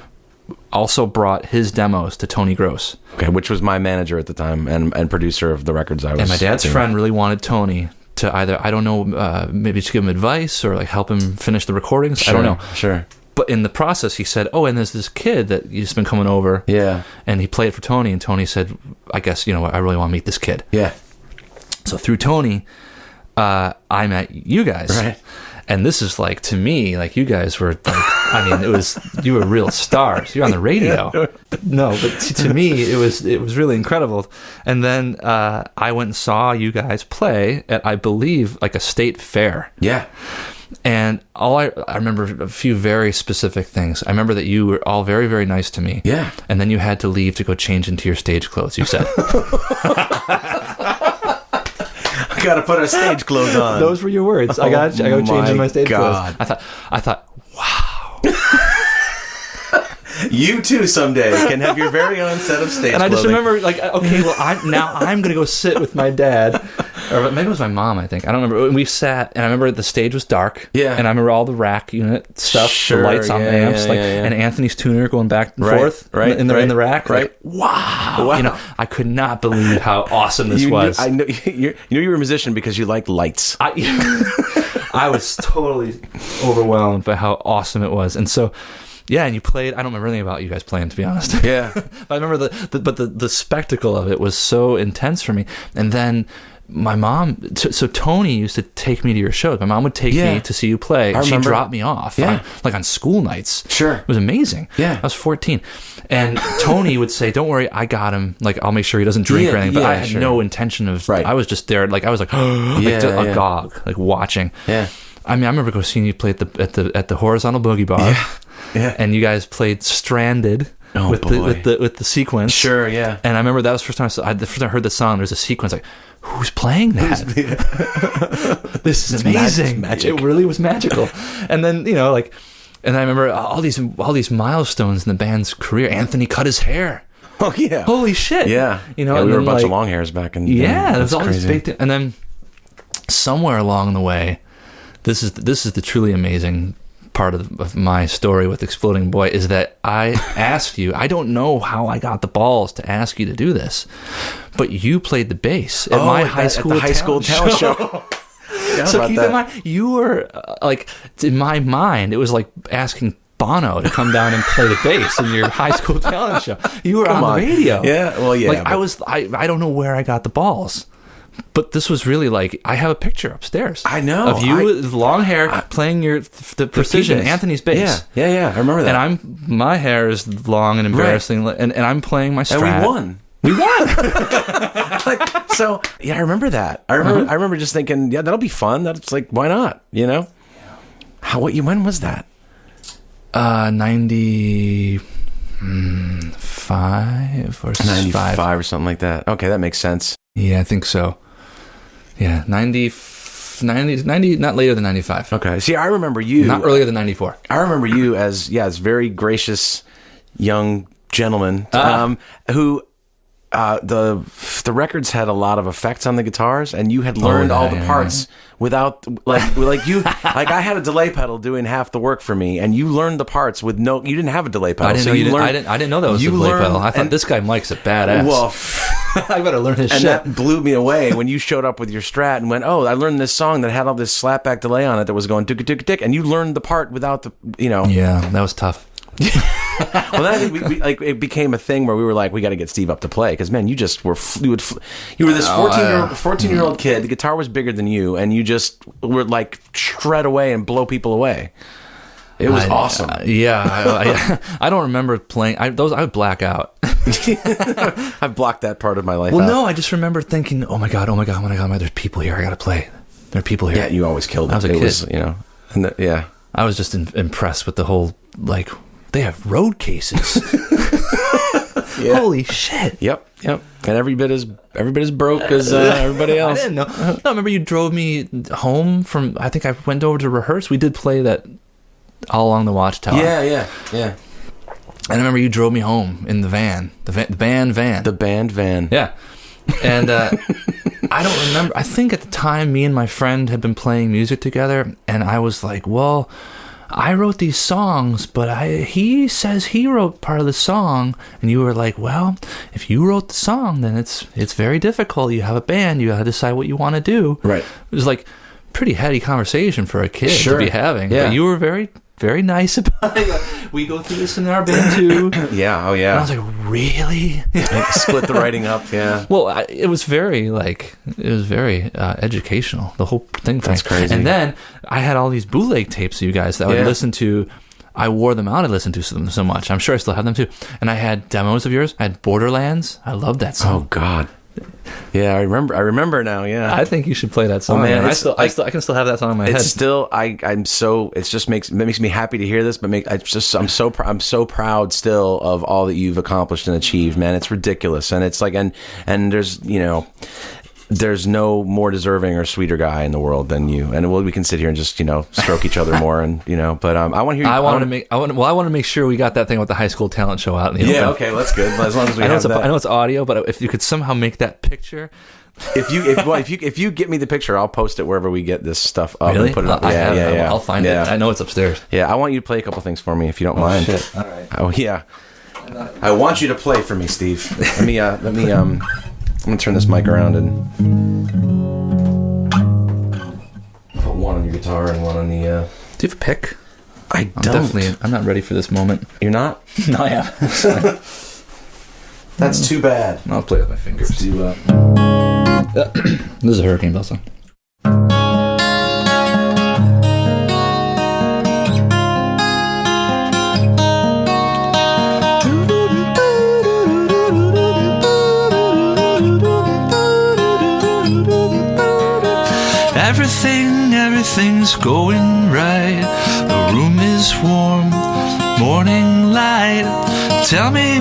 [SPEAKER 4] also brought his demos to Tony Gross.
[SPEAKER 1] Okay, which was my manager at the time and producer of the records I was.
[SPEAKER 4] And my dad's
[SPEAKER 1] doing.
[SPEAKER 4] friend really wanted Tony to either, I don't know, maybe just give him advice or like help him finish the recordings.
[SPEAKER 1] Sure,
[SPEAKER 4] I don't know.
[SPEAKER 1] Sure.
[SPEAKER 4] But in the process, he said, and there's this kid that he's been coming over.
[SPEAKER 1] Yeah.
[SPEAKER 4] And he played for Tony, and Tony said, I guess, I really want to meet this kid.
[SPEAKER 1] Yeah.
[SPEAKER 4] So through Tony, I met you guys.
[SPEAKER 1] Right.
[SPEAKER 4] And this is like, to me, like you guys were, like, you were real stars. You're on the radio. No, but to me, it was really incredible. And then I went and saw you guys play at, I believe, like a state fair.
[SPEAKER 1] Yeah.
[SPEAKER 4] And I remember a few very specific things. I remember that you were all very, very nice to me.
[SPEAKER 1] Yeah.
[SPEAKER 4] And then you had to leave to go change into your stage clothes, you said.
[SPEAKER 1] I gotta put our stage clothes on.
[SPEAKER 4] Those were your words. I go change in my stage
[SPEAKER 1] God.
[SPEAKER 4] clothes. I thought, wow.
[SPEAKER 1] You too someday can have your very own set of stage
[SPEAKER 4] And I just
[SPEAKER 1] clothing.
[SPEAKER 4] remember, like, okay, well, I'm going to go sit with my dad. Or maybe it was my mom, I think. I don't remember. And we sat, and I remember the stage was dark.
[SPEAKER 1] Yeah.
[SPEAKER 4] And I remember all the rack unit stuff,
[SPEAKER 1] Sure,
[SPEAKER 4] the lights on the amps, and Anthony's tuner going back and forth in the rack.
[SPEAKER 1] Right.
[SPEAKER 4] Like, wow. I could not believe how awesome this was.
[SPEAKER 1] I know you knew you were a musician because you liked lights.
[SPEAKER 4] I was totally overwhelmed by how awesome it was. And so, yeah, and you played. I don't remember anything about you guys playing, to be honest.
[SPEAKER 1] Yeah.
[SPEAKER 4] But I remember the spectacle of it was so intense for me. And then my mom, so Tony used to take me to your shows. My mom would take me to see you play. And she dropped me off, on school nights.
[SPEAKER 1] Sure.
[SPEAKER 4] It was amazing.
[SPEAKER 1] Yeah.
[SPEAKER 4] I was 14. And Tony would say, don't worry, I got him. Like, I'll make sure he doesn't drink or anything. But I had no intention of, I was just there. Like, I was like, agog, like watching.
[SPEAKER 1] Yeah.
[SPEAKER 4] I mean, I remember going seeing you play at the Horizontal Boogie Bar.
[SPEAKER 1] Yeah. Yeah.
[SPEAKER 4] And you guys played Stranded with the sequence.
[SPEAKER 1] Sure, yeah.
[SPEAKER 4] And I remember that was the first time I heard the song. There's a sequence like, who's playing that? This is amazing.
[SPEAKER 1] Magic.
[SPEAKER 4] It really was magical. And then, and I remember all these milestones in the band's career. Anthony cut his hair.
[SPEAKER 1] Oh yeah.
[SPEAKER 4] Holy shit.
[SPEAKER 1] Yeah.
[SPEAKER 4] We
[SPEAKER 1] were a bunch of long hairs back in the day.
[SPEAKER 4] Yeah, there's all
[SPEAKER 1] crazy.
[SPEAKER 4] these big things. And then somewhere along the way, this is the truly amazing part of my story with Exploding Boy is that I asked you, I don't know how I got the balls to ask you to do this, but you played the bass at my high school talent show. So keep in mind, you were like, in my mind, it was like asking Bono to come down and play the bass in your high school talent show. You were on the radio.
[SPEAKER 1] Yeah, well, yeah.
[SPEAKER 4] Like I don't know where I got the balls. But this was really like, I have a picture upstairs.
[SPEAKER 1] I know.
[SPEAKER 4] Of you with long hair playing the precision, Anthony's bass.
[SPEAKER 1] Yeah, I remember that.
[SPEAKER 4] And my hair is long and embarrassing, and I'm playing my Strat.
[SPEAKER 1] And we won. I remember that. I remember just thinking, yeah, that'll be fun. That's like, why not? When was that?
[SPEAKER 4] 95 or
[SPEAKER 1] 95 or something like that. Okay, that makes sense.
[SPEAKER 4] Yeah, I think so. Yeah, 90, not later than 95.
[SPEAKER 1] Okay. See, I remember you.
[SPEAKER 4] Not earlier than 94.
[SPEAKER 1] I remember you as very gracious young gentleman who the records had a lot of effects on the guitars, and you had learned all the parts without like you like I had a delay pedal doing half the work for me, and you learned the parts with you didn't have a delay pedal.
[SPEAKER 4] I didn't know that was a delay pedal. I thought this guy Mike's a badass.
[SPEAKER 1] Well,
[SPEAKER 4] I better learn his
[SPEAKER 1] and
[SPEAKER 4] shit.
[SPEAKER 1] that blew me away when you showed up with your Strat and went, "Oh, I learned this song that had all this slapback delay on it that was going tick tick tick," and you learned the part without the,
[SPEAKER 4] Yeah, that was tough.
[SPEAKER 1] Well, then I think we like it became a thing where we were like, we got to get Steve up to play because man, you just were you were this 14-year-old kid. The guitar was bigger than you, and you just were like shred away and blow people away. It was awesome.
[SPEAKER 4] I don't remember playing. I would black out.
[SPEAKER 1] I've blocked that part of my life.
[SPEAKER 4] Well,
[SPEAKER 1] out.
[SPEAKER 4] no, I just remember thinking, oh my god, there's people here. I got to play. There are people here.
[SPEAKER 1] Yeah, you always killed it.
[SPEAKER 4] I was a kid.
[SPEAKER 1] Yeah.
[SPEAKER 4] I was just impressed with the whole, like, they have road cases.
[SPEAKER 1] Yeah.
[SPEAKER 4] Holy shit.
[SPEAKER 1] Yep. And every bit as broke as everybody else.
[SPEAKER 4] I didn't know. No, remember you drove me home from, I think I went over to rehearse. We did play that All Along the Watchtower.
[SPEAKER 1] Yeah.
[SPEAKER 4] I remember you drove me home in the van. The band van.
[SPEAKER 1] The band van.
[SPEAKER 4] Yeah. And I don't remember. I think at the time, me and my friend had been playing music together, and I was like, well, I wrote these songs, but he says he wrote part of the song. And you were like, well, if you wrote the song, then it's very difficult. You have a band. You got to decide what you want to do.
[SPEAKER 1] Right.
[SPEAKER 4] It was like pretty heady conversation for a kid to be having.
[SPEAKER 1] Yeah.
[SPEAKER 4] But you were very, very nice about it. We go through this in our band too.
[SPEAKER 1] Yeah. Oh yeah.
[SPEAKER 4] And I was like, really?
[SPEAKER 1] Split the writing up. Yeah.
[SPEAKER 4] Well, it was very educational. The whole thing.
[SPEAKER 1] That's crazy.
[SPEAKER 4] And then I had all these bootleg tapes of you guys that I would listen to. I wore them out. I listened to them so much. I'm sure I still have them too. And I had demos of yours. I had Borderlands. I loved that song.
[SPEAKER 1] Oh God. Yeah, I remember now. Yeah,
[SPEAKER 4] I think you should play that song.
[SPEAKER 1] Oh, man,
[SPEAKER 4] I can still have that song in my head.
[SPEAKER 1] It's still it makes me happy to hear this, but I'm so proud still of all that you've accomplished and achieved, man. It's ridiculous, and it's like and there's no more deserving or sweeter guy in the world than you. And we can sit here and just stroke each other more, and but I want to hear. I want
[SPEAKER 4] to make sure we got that thing with the high school talent show out in the open.
[SPEAKER 1] Okay, that's good. As long as we have that.
[SPEAKER 4] I know it's audio, but if you could somehow make that picture.
[SPEAKER 1] If you get me the picture, I'll post it wherever we get this stuff up
[SPEAKER 4] really?
[SPEAKER 1] and put it up.
[SPEAKER 4] Yeah. I'll find it. I know it's upstairs.
[SPEAKER 1] Yeah, I want you to play a couple things for me if you don't mind.
[SPEAKER 4] Shit. All right.
[SPEAKER 1] Oh yeah. I want you to play for me, Steve. Let me I'm gonna turn this mic around and put one on your guitar and one on the.
[SPEAKER 4] Do you have a pick?
[SPEAKER 1] I don't.
[SPEAKER 4] I'm not ready for this moment.
[SPEAKER 1] You're not?
[SPEAKER 4] No, I am.
[SPEAKER 1] That's too bad.
[SPEAKER 4] I'll play with my fingers.
[SPEAKER 1] Let's do,
[SPEAKER 4] This is a Hurricane Bells song. Everything's going right. The room is warm, morning light. Tell me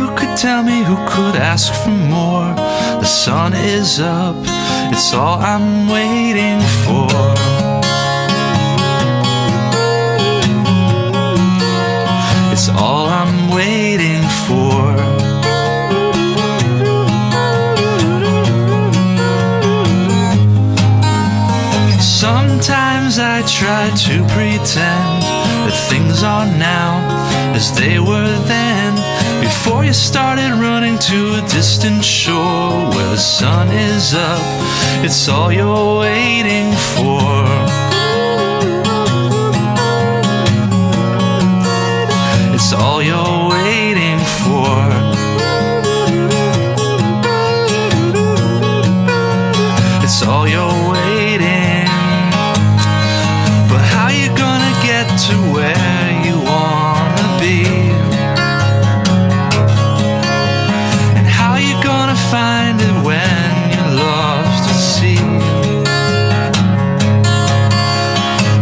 [SPEAKER 4] who could ask for more. The sun is up, it's all I'm waiting for. It's all I'm waiting for. Sometimes I try to pretend that things are now as they were then, before you started running to a distant shore where the sun is up. It's all you're waiting for. It's all you're waiting for. It's all you're waiting. But how you gonna get to where you wanna be? And how you gonna find it when you're lost at sea?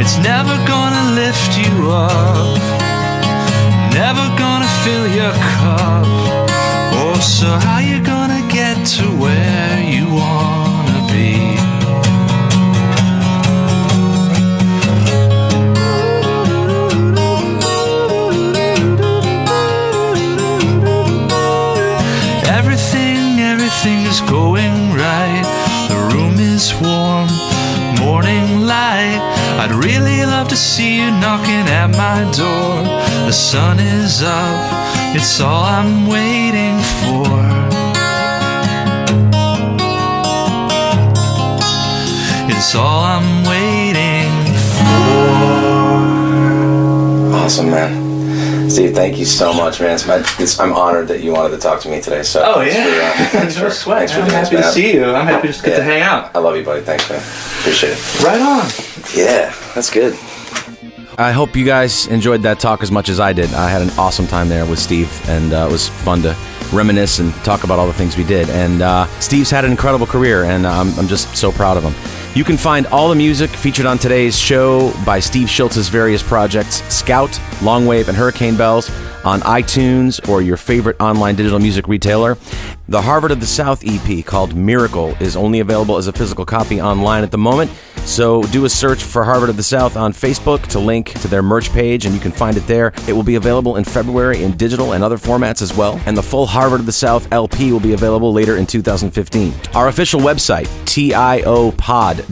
[SPEAKER 4] It's never gonna lift you up, never gonna fill your cup. Oh, so how you gonna get to where you wanna be? Everything's going right. The room is warm, morning light. I'd really love to see you knocking at my door. The sun is up, it's all I'm waiting for.
[SPEAKER 1] Awesome, man. Steve, thank you so much, man. I'm honored that you wanted to talk to me today. So
[SPEAKER 4] Thanks for sweat. I'm happy to see you. I'm happy to just get to hang out.
[SPEAKER 1] I love you, buddy. Thanks, man. Appreciate it.
[SPEAKER 4] Right on.
[SPEAKER 1] Yeah, that's good. I hope you guys enjoyed that talk as much as I did. I had an awesome time there with Steve, and it was fun to reminisce and talk about all the things we did. And Steve's had an incredible career, and I'm just so proud of him. You can find all the music featured on today's show by Steve Schiltz's various projects, Scout, Longwave, and Hurricane Bells, on iTunes or your favorite online digital music retailer. The Harvard of the South EP called Miracle is only available as a physical copy online at the moment, so do a search for Harvard of the South on Facebook to link to their merch page, and you can find it there. It will be available in February in digital and other formats as well, and the full Harvard of the South LP will be available later in 2015. Our official website, tiopod.com,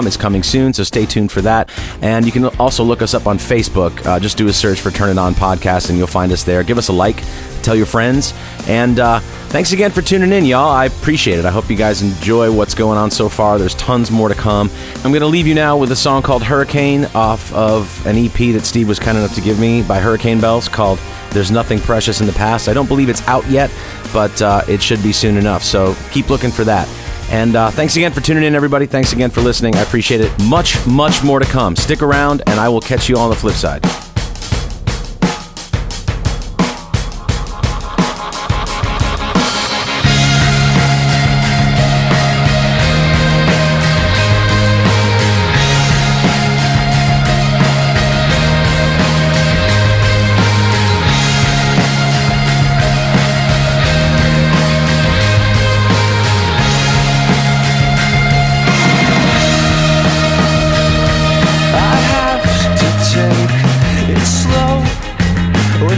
[SPEAKER 1] is coming soon, so stay tuned for that. And you can also look us up on Facebook. Just do a search for Turn It On Podcast, and you'll find us there. Give us a like, tell your friends, and thanks again for tuning in, y'all. I appreciate it. I hope you guys enjoy what's going on so far. There's tons more to come. I'm going to leave you now with a song called Hurricane off of an EP that Steve was kind enough to give me by Hurricane Bells called There's Nothing Precious in the Past. I don't believe it's out yet, but it should be soon enough, so keep looking for that. And thanks again for tuning in, everybody. Thanks again for listening. I appreciate it. Much, much more to come. Stick around, and I will catch you all on the flip side.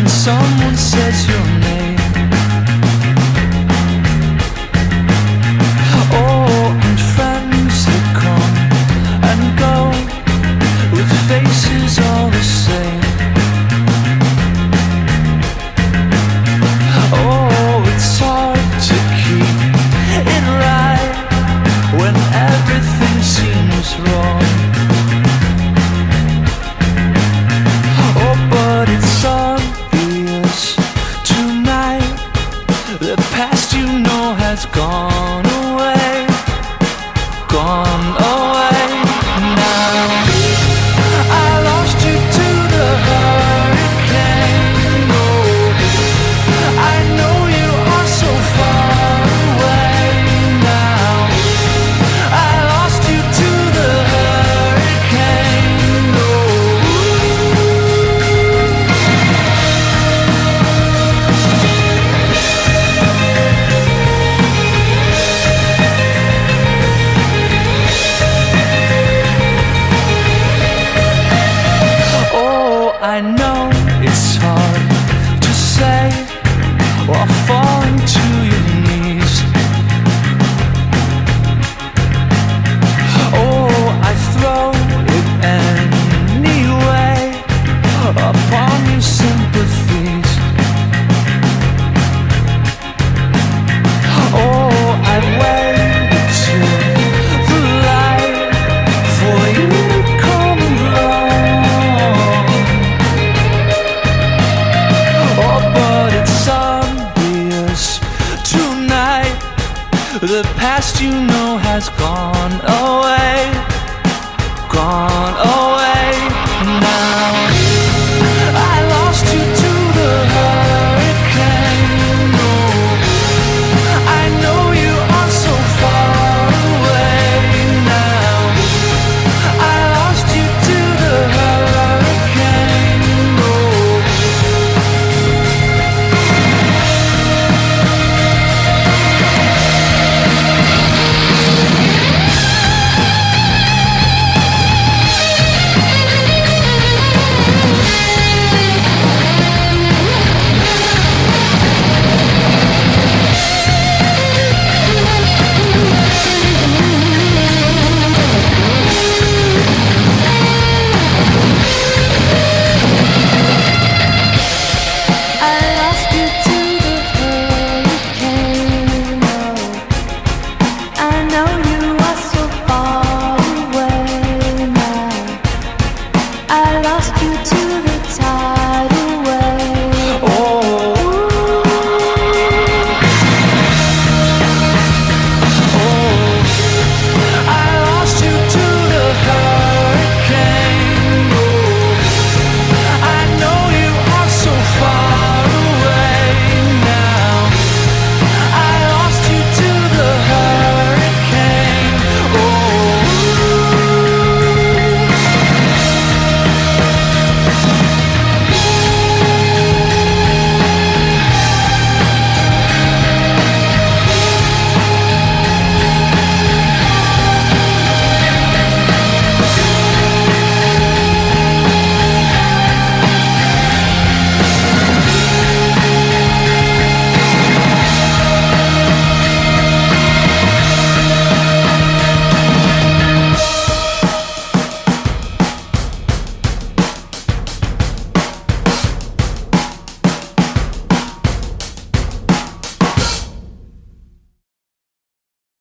[SPEAKER 5] Someone says your name. Oh, and friends that come and go with faces all the same. Oh, it's hard to keep it right when everything seems wrong. Oh, but it's all the past you know has gone away, gone away now. I lost you to the hurricane. Oh, I know you are so far away now. I lost you to the hurricane. I know it's hard to say while falling to your knees. Oh, I throw it anyway upon your sympathies. Oh, I waited till the light for you to come along. But it's obvious tonight the past you know has gone away, gone away.